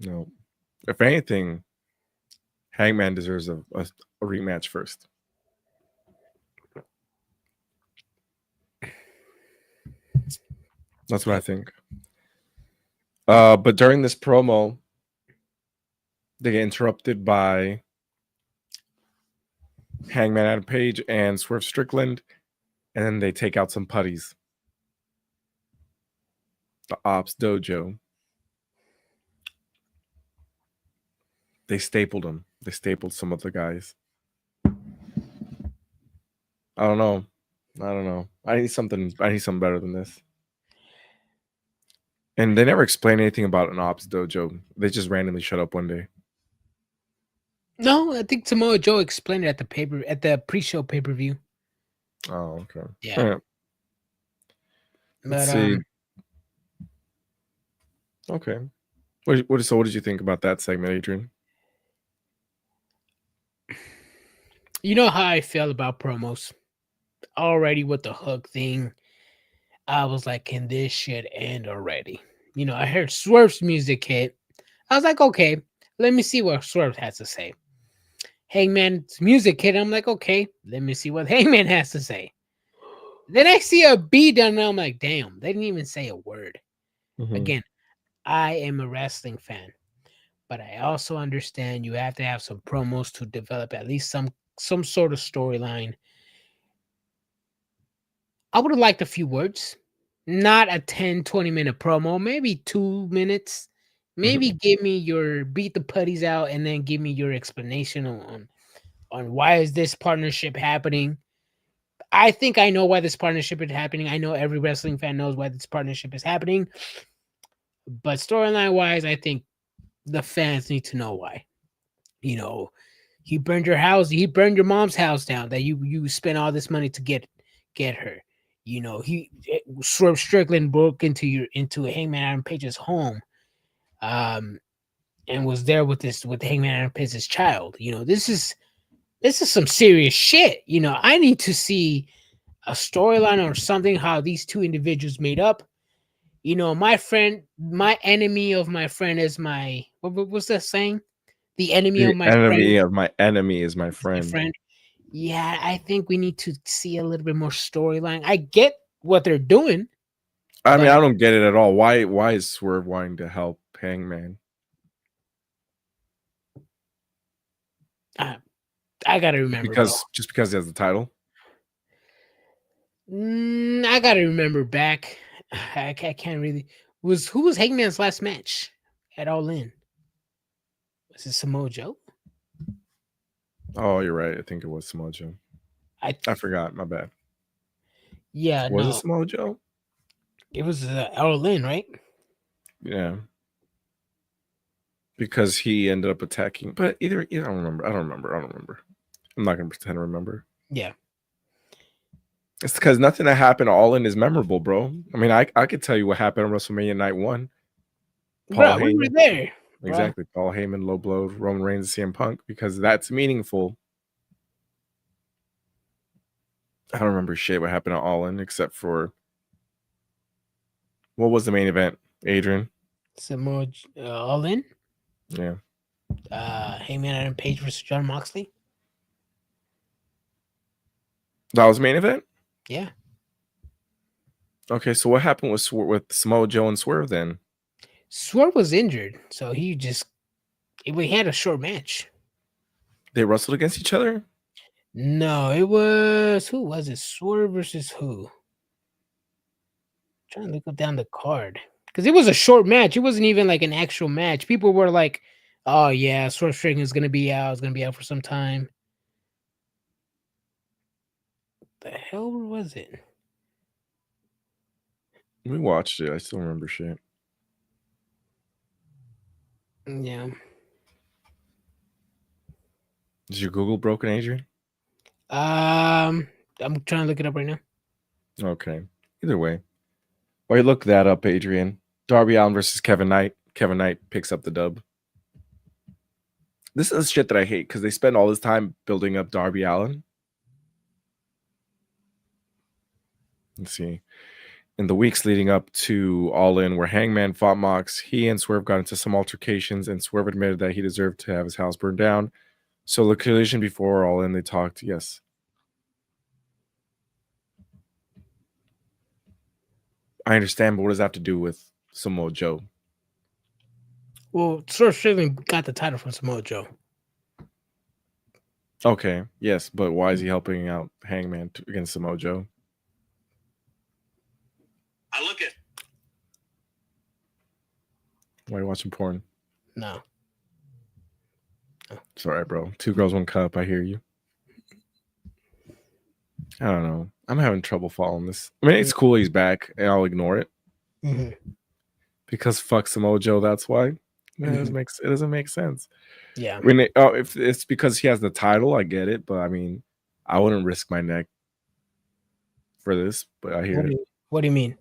S2: No. If anything, Hangman deserves a rematch first. That's what I think. But during this promo, they get interrupted by Hangman Adam Page and Swerve Strickland, and then they take out some putties. The Ops Dojo. They stapled them. They stapled some of the guys. I don't know. I need something better than this. And they never explain anything about an Ops Dojo. They just randomly shut up one day.
S3: No, I think Samoa Joe explained it at the pre-show pay-per-view.
S2: Oh, okay.
S3: Yeah.
S2: Right. Let's see. Okay. What did you think about that segment, Adrian?
S3: You know how I feel about promos. Already with the Hook thing, I was like, can this shit end already? You know, I heard Swerve's music hit. I was like, okay, let me see what Swerve has to say. Hangman's music hit. I'm like, okay, let me see what Hangman has to say. Then I see a beat down, and I'm like, damn, they didn't even say a word. Mm-hmm. Again, I am a wrestling fan, but I also understand you have to have some promos to develop at least some sort of storyline. I would have liked a few words, not a 10-20 minute promo, maybe 2 minutes. Maybe give me your beat the putties out and then give me your explanation on why is this partnership happening. I think I know why this partnership is happening. I know every wrestling fan knows why this partnership is happening. But storyline wise, I think the fans need to know why. You know, he burned your house. He burned your mom's house down that you spent all this money to get her. You know, Swerve Strickland broke into Hangman Adam Page's home, and was there with Hangman Adam Page's child. You know, this is some serious shit. You know, I need to see a storyline or something how these two individuals made up. You know, my enemy of my friend is my what was that saying? The enemy of my friend
S2: is my friend.
S3: Yeah, I think we need to see a little bit more storyline. I get what they're doing.
S2: I mean, I don't get it at all. Why is Swerve wanting to help Hangman?
S3: I gotta remember,
S2: just because he has the title.
S3: I gotta remember back. I can't really. Who was Hangman's last match at All In? Was it Samoa Joe?
S2: Oh, you're right. I think it was Samoa Joe. I forgot. My bad.
S3: Yeah,
S2: was it Samoa Joe?
S3: It was All In, right?
S2: Yeah. Because he ended up attacking, but either I don't remember. I'm not gonna pretend to remember.
S3: Yeah.
S2: It's because nothing that happened All In is memorable, bro. I mean, I could tell you what happened on WrestleMania Night 1.
S3: Paul Heyman. We were there.
S2: Exactly. Bro. Paul Heyman low blowed Roman Reigns and CM Punk because that's meaningful. I don't remember shit what happened at All In except for what was the main event, Adrian?
S3: Samoa All In?
S2: Yeah.
S3: Heyman Adam Page versus Jon Moxley.
S2: That was the main event?
S3: Yeah.
S2: Okay, so what happened with Samoa Joe and Swerve then?
S3: Swerve was injured, so we had a short match.
S2: They wrestled against each other?
S3: No, it was who was it? Swerve versus who? I'm trying to look up down the card because it was a short match. It wasn't even like an actual match. People were like, "Oh yeah, Swerve Strickland is gonna be out. It's gonna be out for some time." The hell was it?
S2: We watched it. I still remember shit.
S3: Yeah.
S2: Is your Google broken, Adrian?
S3: I'm trying to look it up right now.
S2: Okay. Either way. While you look that up, Adrian, Darby Allin versus Kevin Knight. Kevin Knight picks up the dub. This is shit that I hate because they spend all this time building up Darby Allin. Let's see. In the weeks leading up to All In, where Hangman fought Mox, he and Swerve got into some altercations, and Swerve admitted that he deserved to have his house burned down. So the collision before All In, they talked. Yes. I understand, but what does that have to do with Samoa Joe?
S3: Well, Swerve Strickland got the title from Samoa Joe.
S2: Okay, yes, but why is he helping out Hangman against Samoa Joe?
S4: I look at.
S2: Why are you watching porn?
S3: No.
S2: Sorry, bro. 2 Girls, 1 Cup. I hear you. I don't know. I'm having trouble following this. I mean, it's cool he's back, and I'll ignore it. Because fuck Samoa Joe, that's why. It doesn't make sense.
S3: Yeah.
S2: I mean, if it's because he has the title, I get it. But I mean, I wouldn't risk my neck for this. But I hear it.
S3: What do you mean?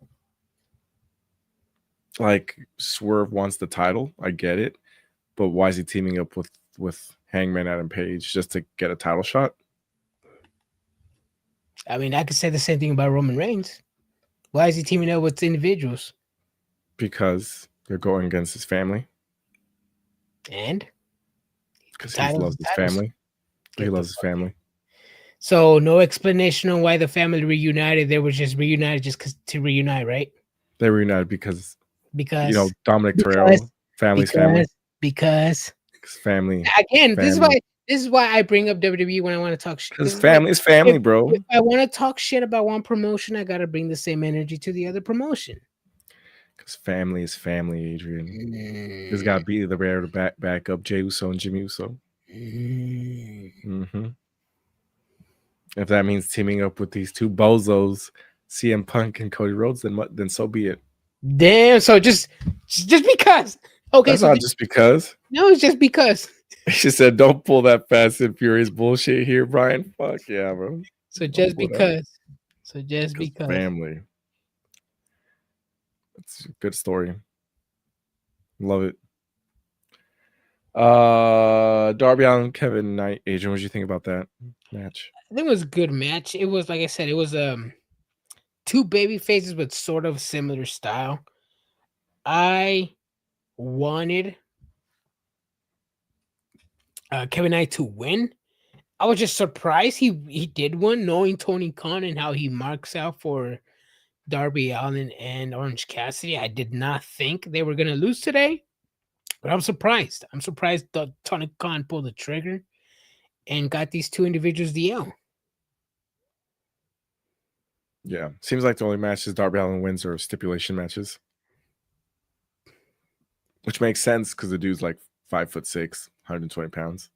S2: Like Swerve wants the title, I get it. But why is he teaming up with Hangman Adam Page just to get a title shot?
S3: I mean, I could say the same thing about Roman Reigns. Why is he teaming up with individuals?
S2: Because they're going against his family.
S3: And?
S2: Because he loves his family. He loves his family.
S3: So no explanation on why the family reunited. They were just reunited to reunite, right?
S2: They reunited because Dominic Toretto, family's family.
S3: Because
S2: family.
S3: Again, family. This is why I bring up WWE when I want to talk shit.
S2: Because family is family, bro.
S3: If I want to talk shit about one promotion, I gotta bring the same energy to the other promotion.
S2: Because family is family, Adrian. There's got to be the rare to back up Jey Uso and Jimmy Uso. If that means teaming up with these 2 bozos, CM Punk and Cody Rhodes, then so be it.
S3: Damn. So just because. Okay.
S2: That's not just because.
S3: No, it's just because.
S2: She said, "Don't pull that Fast and Furious bullshit here, Brian." Fuck yeah, bro.
S3: So just because. So just because.
S2: Family. It's a good story. Love it. Darby Allin, Kevin Knight, Adrian. What did you think about that match?
S3: I think it was a good match. It was, like I said, it was 2 baby faces with sort of similar style. I wanted Kevin Knight to win. I was just surprised he did one, knowing Tony Khan and how he marks out for Darby Allin and Orange Cassidy. I did not think they were gonna lose today, but I'm surprised. I'm surprised that Tony Khan pulled the trigger and got these two individuals the L.
S2: Yeah, seems like the only matches Darby Allin wins are stipulation matches, which makes sense because the dude's like 5'6", 120 pounds.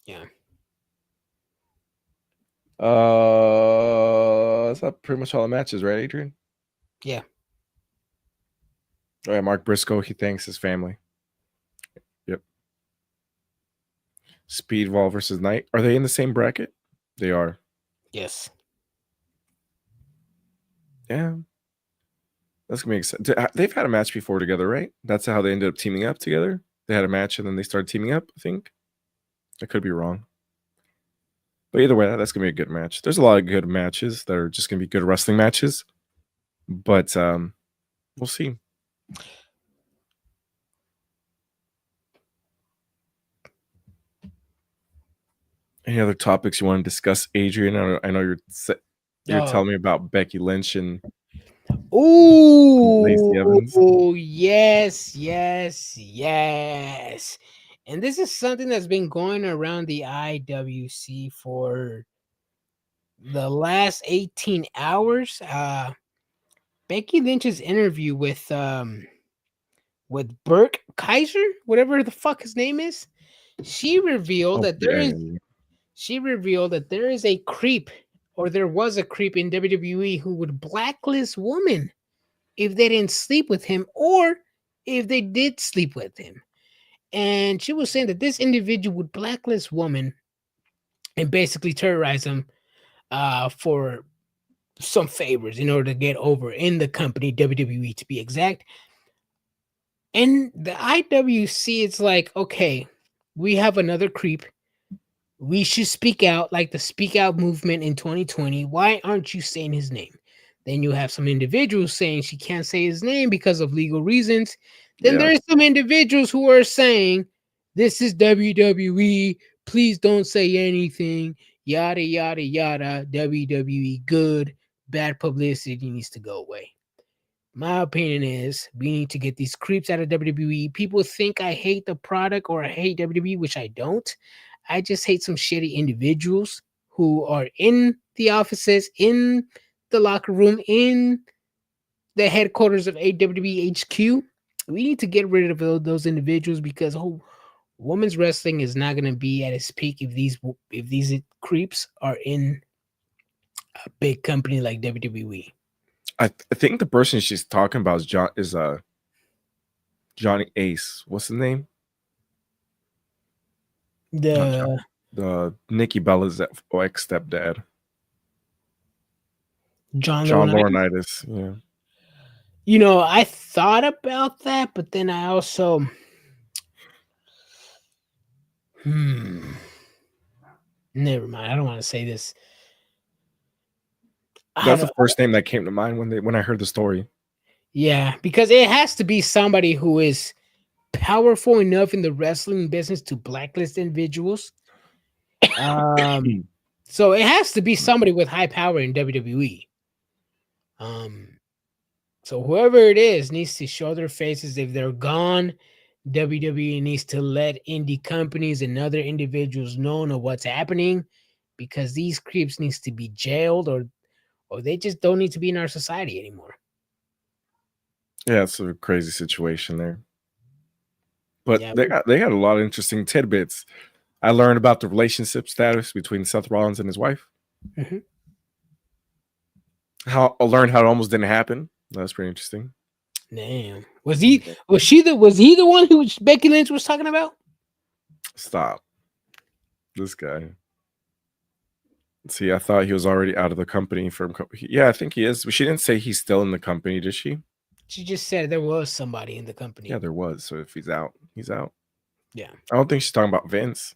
S3: Yeah.
S2: That's not pretty much all the matches, right, Adrian?
S3: Yeah.
S2: All right, Mark Briscoe, he thanks his family. Yep. Speedball versus Knight. Are they in the same bracket? They are.
S3: Yes.
S2: Yeah. That's going to make sense. They've had a match before together, right? That's how they ended up teaming up together? They had a match and then they started teaming up, I think. I could be wrong. But either way, that's going to be a good match. There's a lot of good matches that are just going to be good wrestling matches. But we'll see. Any other topics you want to discuss, Adrian? I know you're telling me about Becky Lynch and Lacey Evans.
S3: Oh, yes. And this is something that's been going around the IWC for the last 18 hours. Becky Lynch's interview with Burke Kaiser, whatever the fuck his name is, she revealed that there is a creep, or there was a creep in WWE who would blacklist women if they didn't sleep with him or if they did sleep with him. And she was saying that this individual would blacklist women and basically terrorize them for some favors in order to get over in the company, WWE to be exact. And the IWC, it's like, okay, we have another creep. We should speak out, like the Speak Out movement in 2020. Why aren't you saying his name? Then you have some individuals saying she can't say his name because of legal reasons. Then there's some individuals who are saying, this is WWE. Please don't say anything. Yada, yada, yada. WWE good. Bad publicity needs to go away. My opinion is we need to get these creeps out of WWE. People think I hate the product or I hate WWE, which I don't. I just hate some shitty individuals who are in the offices, in the locker room, in the headquarters of AEW HQ. We need to get rid of those individuals because women's wrestling is not going to be at its peak if these creeps are in a big company like WWE.
S2: I think the person she's talking about is Johnny Ace. What's his name? The Nikki Bella's ex stepdad.
S3: John
S2: Laurinaitis. Yeah.
S3: You know, I thought about that, but then I also never mind. I don't want to say this.
S2: That's the first name that came to mind when I heard the story.
S3: Yeah, because it has to be somebody who is powerful enough in the wrestling business to blacklist individuals. So it has to be somebody with high power in WWE. So whoever it is needs to show their faces. If they're gone, WWE needs to let indie companies and other individuals know what's happening, because these creeps needs to be jailed or they just don't need to be in our society anymore.
S2: Yeah, it's a crazy situation there. But they got a lot of interesting tidbits. I learned about the relationship status between Seth Rollins and his wife.
S3: Mm-hmm.
S2: I learned how it almost didn't happen. That's pretty interesting.
S3: Damn. Was he the one who Becky Lynch was talking about?
S2: Stop. This guy. See, I thought he was already out of the company yeah, I think he is. But she didn't say he's still in the company, did she?
S3: She just said there was somebody in the company.
S2: Yeah, there was. So if he's out, he's out.
S3: Yeah.
S2: I don't think she's talking about Vince.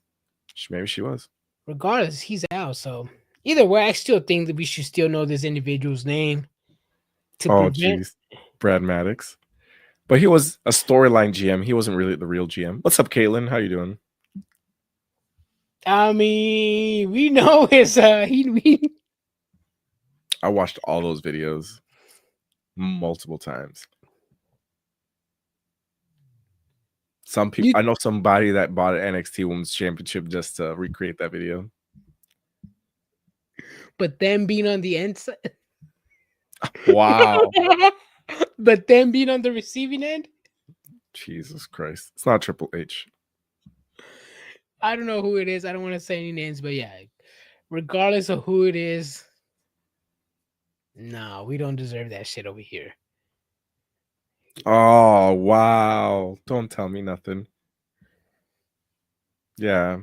S2: Maybe she was.
S3: Regardless, he's out. So either way, I still think that we should still know this individual's name.
S2: Jeez. Brad Maddox. But he was a storyline GM. He wasn't really the real GM. What's up, Caitlin? How you doing?
S3: I mean, we know his he
S2: I watched all those videos multiple times. Some people, I know somebody that bought an NXT Women's Championship just to recreate that video.
S3: But them being on the inside.
S2: Wow.
S3: But them being on the receiving end.
S2: Jesus Christ. It's not Triple H.
S3: I don't know who it is. I don't want to say any names, but yeah, regardless of who it is, no, we don't deserve that shit over here.
S2: Oh, wow. Don't tell me nothing. Yeah.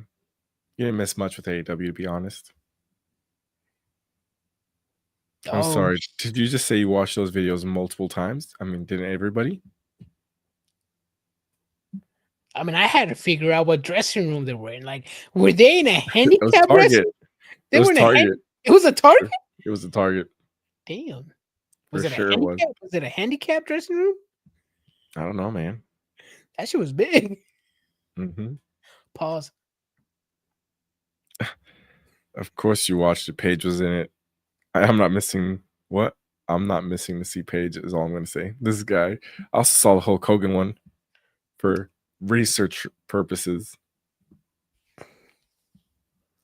S2: You didn't miss much with AEW, to be honest. I'm sorry. Did you just say you watched those videos multiple times? I mean, didn't everybody?
S3: I mean, I had to figure out what dressing room they were in. Like, were they in a handicap dressing room? They were in
S2: Target.
S3: It was a Target?
S2: It was a Target.
S3: Damn.
S2: Was it
S3: a handicap dressing room?
S2: I don't know, man.
S3: That shit was big.
S2: Mm-hmm.
S3: Pause.
S2: Of course you watched it. Paige was in it. I'm not missing what? I'm not missing to see Paige is all I'm going to say. This guy. I also saw the Hulk Hogan one for research purposes.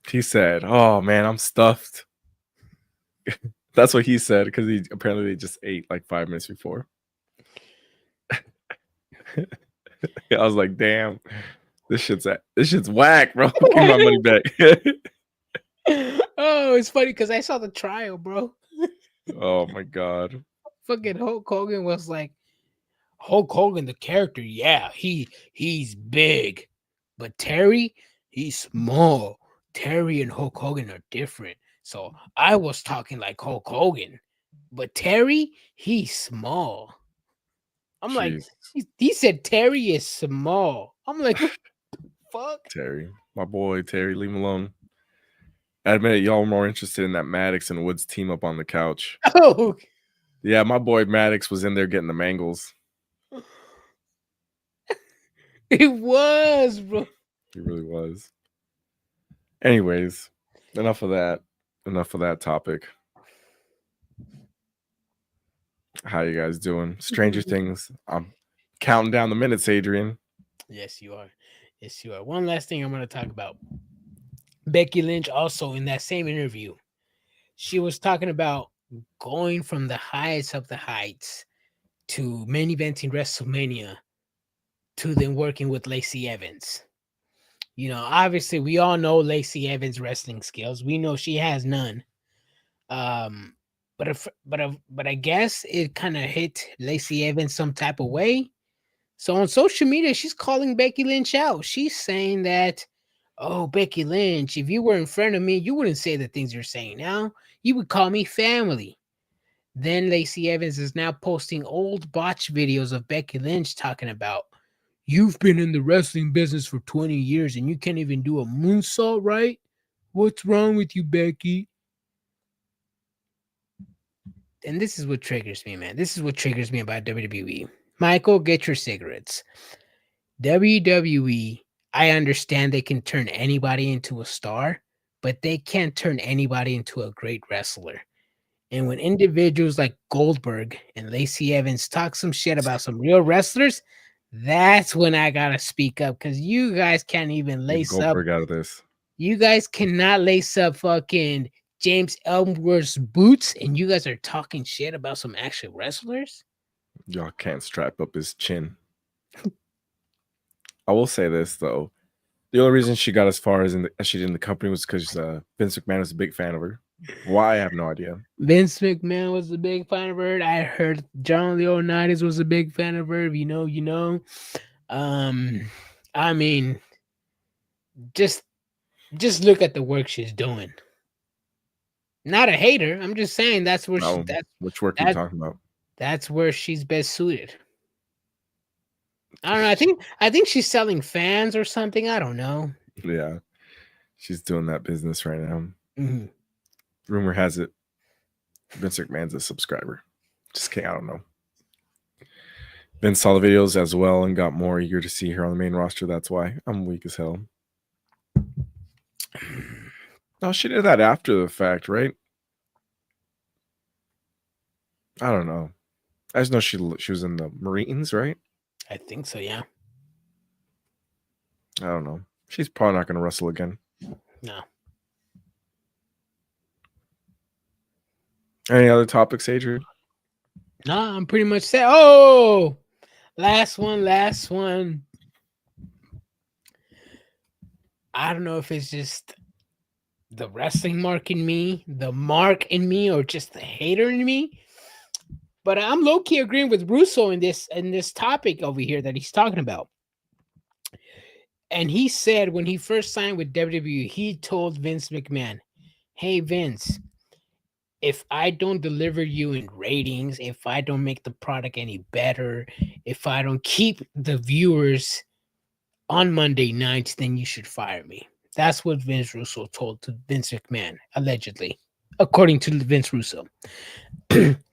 S2: He said, "Oh man, I'm stuffed." That's what he said because he apparently just ate like 5 minutes before. I was like, "Damn, this shit's whack, bro. Give my money back."
S3: Oh, it's funny because I saw the trial, bro.
S2: Oh my god.
S3: Fucking Hulk Hogan was like, Hulk Hogan, the character, yeah, he's big, but Terry, he's small. Terry and Hulk Hogan are different. So I was talking like Hulk Hogan, but Terry, he's small. I'm like, he said Terry is small. I'm like, fuck.
S2: Terry, my boy, Terry, leave him alone. I admit y'all were more interested in that Maddox and Woods team up on the couch.
S3: Oh,
S2: yeah, my boy Maddox was in there getting the mangles.
S3: It was, bro.
S2: He really was. Anyways, enough of that. Enough of that topic. How you guys doing? Stranger Things. I'm counting down the minutes, Adrian.
S3: Yes, you are. Yes, you are. One last thing I'm going to talk about. Becky Lynch also in that same interview, she was talking about going from the highest of the heights to main eventing WrestleMania to then working with Lacey Evans. You know, obviously we all know Lacey Evans' wrestling skills. We know she has none. But I guess it kind of hit Lacey Evans some type of way. So on social media, she's calling Becky Lynch out. She's saying that, oh, Becky Lynch, if you were in front of me, you wouldn't say the things you're saying now. You would call me family. Then Lacey Evans is now posting old botch videos of Becky Lynch talking about, you've been in the wrestling business for 20 years and you can't even do a moonsault, right? What's wrong with you, Becky? And this is what triggers me, man. This is what triggers me about WWE. Michael, get your cigarettes. WWE, I understand they can turn anybody into a star, but they can't turn anybody into a great wrestler. And when individuals like Goldberg and Lacey Evans talk some shit about some real wrestlers, that's when I gotta speak up, because you guys can't even lace
S2: Goldberg out of this.
S3: You guys cannot lace up fucking James Ellsworth's boots, and you guys are talking shit about some actual wrestlers?
S2: Y'all can't strap up his chin. I will say this, though. The only reason she got as far as she did in the company was because Vince McMahon was a big fan of her. Why? I have no idea.
S3: Vince McMahon was a big fan of her. I heard John Leonidas was a big fan of her. You know. I mean, just look at the work she's doing. Not a hater. I'm just saying that's where
S2: which work are you talking about?
S3: That's where she's best suited. I don't know. I think she's selling fans or something. I don't know.
S2: Yeah, she's doing that business right now.
S3: Mm-hmm.
S2: Rumor has it Vince McMahon's a subscriber. Just kidding. I don't know. Vince saw the videos as well and got more eager to see her on the main roster. That's why I'm weak as hell. No, she did that after the fact, right? I don't know. I just know she was in the Marines, right?
S3: I think so, yeah.
S2: I don't know. She's probably not going to wrestle again.
S3: No.
S2: Any other topics, Adrian?
S3: No, I'm pretty much set. Oh, last one. I don't know if it's just the wrestling mark in me, or just the hater in me. But I'm low-key agreeing with Russo in this topic over here that he's talking about. And he said when he first signed with WWE, he told Vince McMahon, "Hey Vince, if I don't deliver you in ratings, if I don't make the product any better, if I don't keep the viewers on Monday nights, then you should fire me." That's what Vince Russo told to Vince McMahon, allegedly, according to Vince Russo.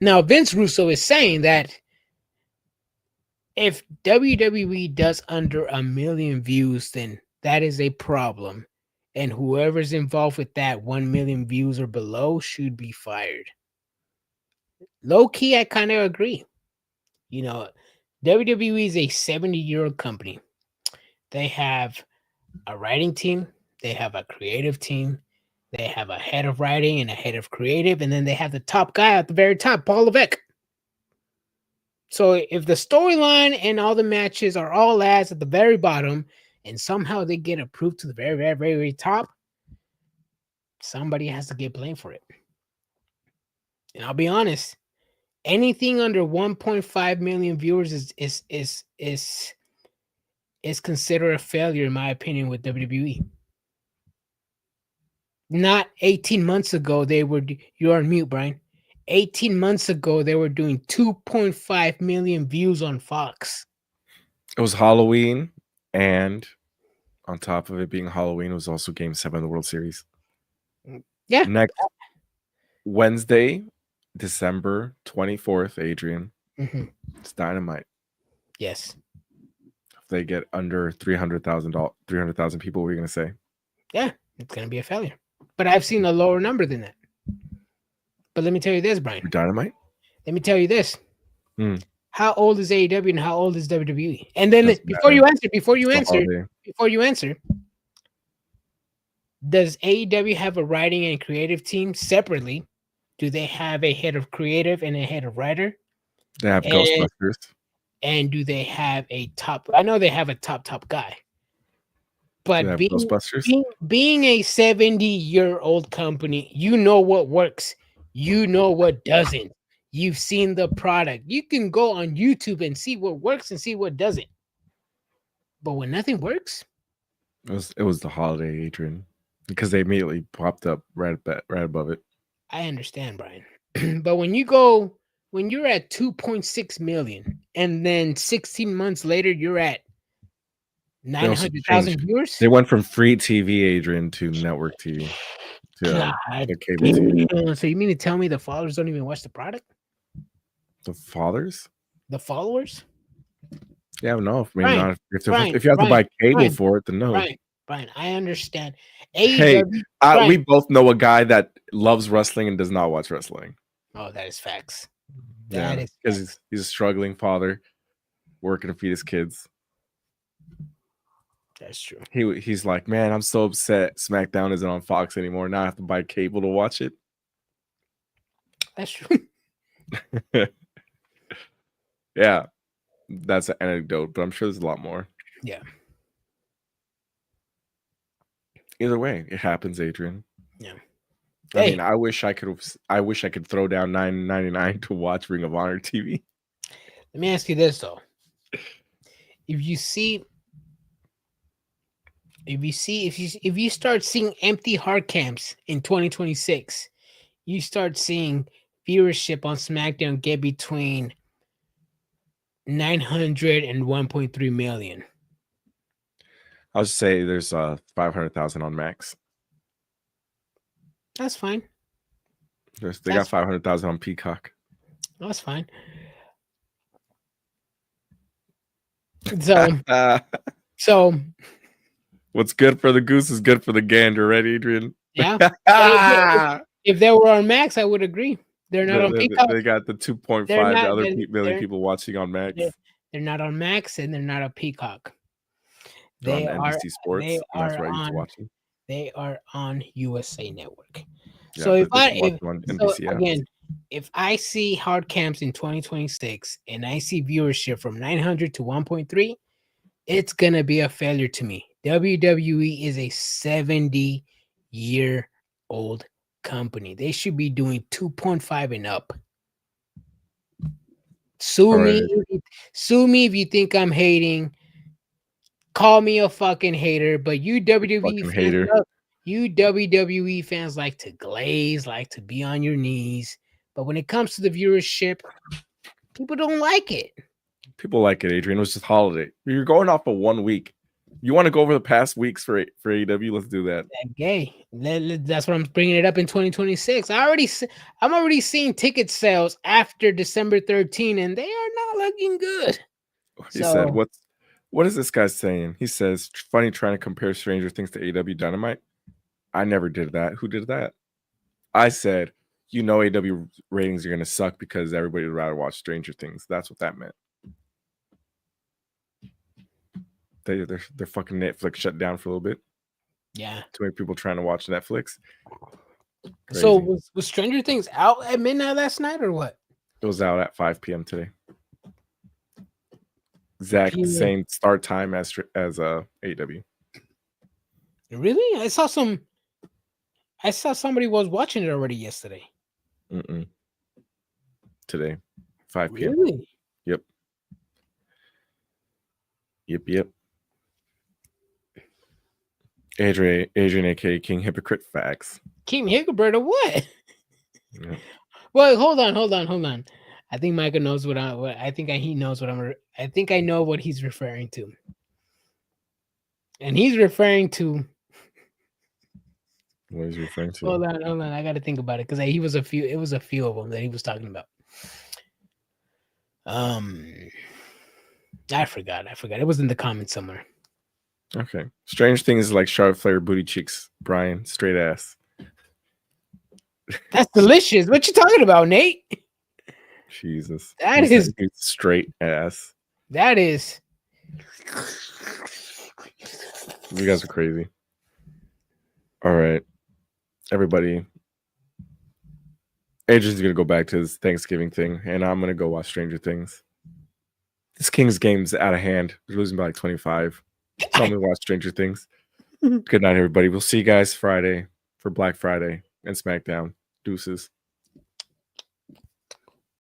S3: Now, Vince Russo is saying that if WWE does under 1 million views, then that is a problem. And whoever's involved with that 1 million views or below should be fired. Low key, I kind of agree. You know, WWE is a 70-year-old company. They have a writing team, they have a creative team, they have a head of writing and a head of creative, and then they have the top guy at the very top, Paul Levesque. So if the storyline and all the matches are all ads at the very bottom, and somehow they get approved to the very, very, very, very top, somebody has to get blamed for it. And I'll be honest, anything under 1.5 million viewers is considered a failure, in my opinion, with WWE. Not 18 months ago, you're on mute, Brian. 18 months ago, they were doing 2.5 million views on Fox.
S2: It was Halloween, and on top of it being Halloween, it was also Game 7 of the World Series.
S3: Yeah.
S2: Next Wednesday, December 24th, Adrian, it's Dynamite.
S3: Yes.
S2: If they get under 300,000 people, what are you going to say?
S3: Yeah, it's going to be a failure. But I've seen a lower number than that. But let me tell you this, Brian.
S2: Dynamite?
S3: Let me tell you this. How old is AEW and how old is WWE? And then before you answer, does AEW have a writing and creative team separately? Do they have a head of creative and a head of writer?
S2: They have Ghostbusters.
S3: And do they have a top? I know they have a top guy. But being a 70-year-old company, you know what works. You know what doesn't. You've seen the product. You can go on YouTube and see what works and see what doesn't. But when nothing works,
S2: it was the holiday, Adrian, because they immediately popped up right above it.
S3: I understand, Brian. But when you're at 2.6 million, and then 16 months later you're at 900,000 viewers.
S2: They went from free TV, Adrian, to network TV. To cable TV.
S3: So you mean to tell me the followers don't even watch the product?
S2: The fathers?
S3: The followers?
S2: Yeah, no. Maybe Brian, not. If you have to buy cable for it, then no.
S3: Brian, I understand.
S2: Hey, we both know a guy that loves wrestling and does not watch wrestling.
S3: Oh, that is facts.
S2: That is because he's a struggling father, working to feed his kids.
S3: That's true.
S2: He's like, man, I'm so upset SmackDown isn't on Fox anymore. Now I have to buy cable to watch it.
S3: That's true.
S2: Yeah, that's an anecdote, but I'm sure there's a lot more.
S3: Yeah.
S2: Either way, it happens, Adrian.
S3: Yeah.
S2: I mean, I wish I could throw down $9.99 to watch Ring of Honor TV.
S3: Let me ask you this though: if you start seeing empty hard camps in 2026, you start seeing viewership on SmackDown get between 900 and 1.3 million.
S2: I'll just say there's 500,000 on Max.
S3: That's fine.
S2: They got 500,000 on Peacock.
S3: That's fine. So
S2: What's good for the goose is good for the gander, right, Adrian?
S3: Yeah. if they were on Max, I would agree. They're not on Peacock.
S2: They got the 2.5 million people watching on Max.
S3: They're not on Max, and they're not on Peacock.
S2: They on NBC Sports. That's right. You're watching.
S3: They are on USA Network. Yeah, so if I see hard camps in 2026 and I see viewership from 900 to 1.3, it's gonna be a failure to me. WWE is a 70-year-old company. They should be doing 2.5 and up. Sue me if you think I'm hating. Call me a fucking hater, but you WWE fans like to glaze, like to be on your knees. But when it comes to the viewership, people don't like it.
S2: People like it, Adrian. It was just holiday. You're going off of 1 week. You want to go over the past weeks for AEW? Let's do that.
S3: That's what I'm bringing it up in 2026. I'm already seeing ticket sales after December 13, and they are not looking good.
S2: He said, what is this guy saying? He says, funny trying to compare Stranger Things to AEW Dynamite. I never did that. Who did that? I said, AEW ratings are going to suck because everybody would rather watch Stranger Things. That's what that meant. Their fucking Netflix shut down for a little bit.
S3: Yeah.
S2: Too many people trying to watch Netflix.
S3: Crazy. So was Stranger Things out at midnight last night or what?
S2: It was out at 5 p.m. today. Exact same start time as AEW.
S3: Really? I saw somebody was watching it already yesterday.
S2: Today, 5 p.m.
S3: Really?
S2: Yep. Adrian, aka King Hypocrite Facts.
S3: King Hypocrite or what? Yeah. Well, hold on. I think Michael knows I think I know what he's referring to. And he's referring to.
S2: What is he referring to?
S3: Hold on. I got to think about it because it was a few of them that he was talking about. I forgot. It was in the comments somewhere.
S2: Okay. Strange things like Charlotte Flair booty cheeks, Brian, straight ass.
S3: That's delicious. What you talking about, Nate?
S2: Jesus.
S3: That is
S2: straight ass.
S3: That is.
S2: You guys are crazy. All right. Everybody. Adrian's going to go back to his Thanksgiving thing, and I'm going to go watch Stranger Things. This Kings game's out of hand. They're losing by like 25. Tell me to watch Stranger Things. Good night, everybody. We'll see you guys Friday for Black Friday and SmackDown. Deuces.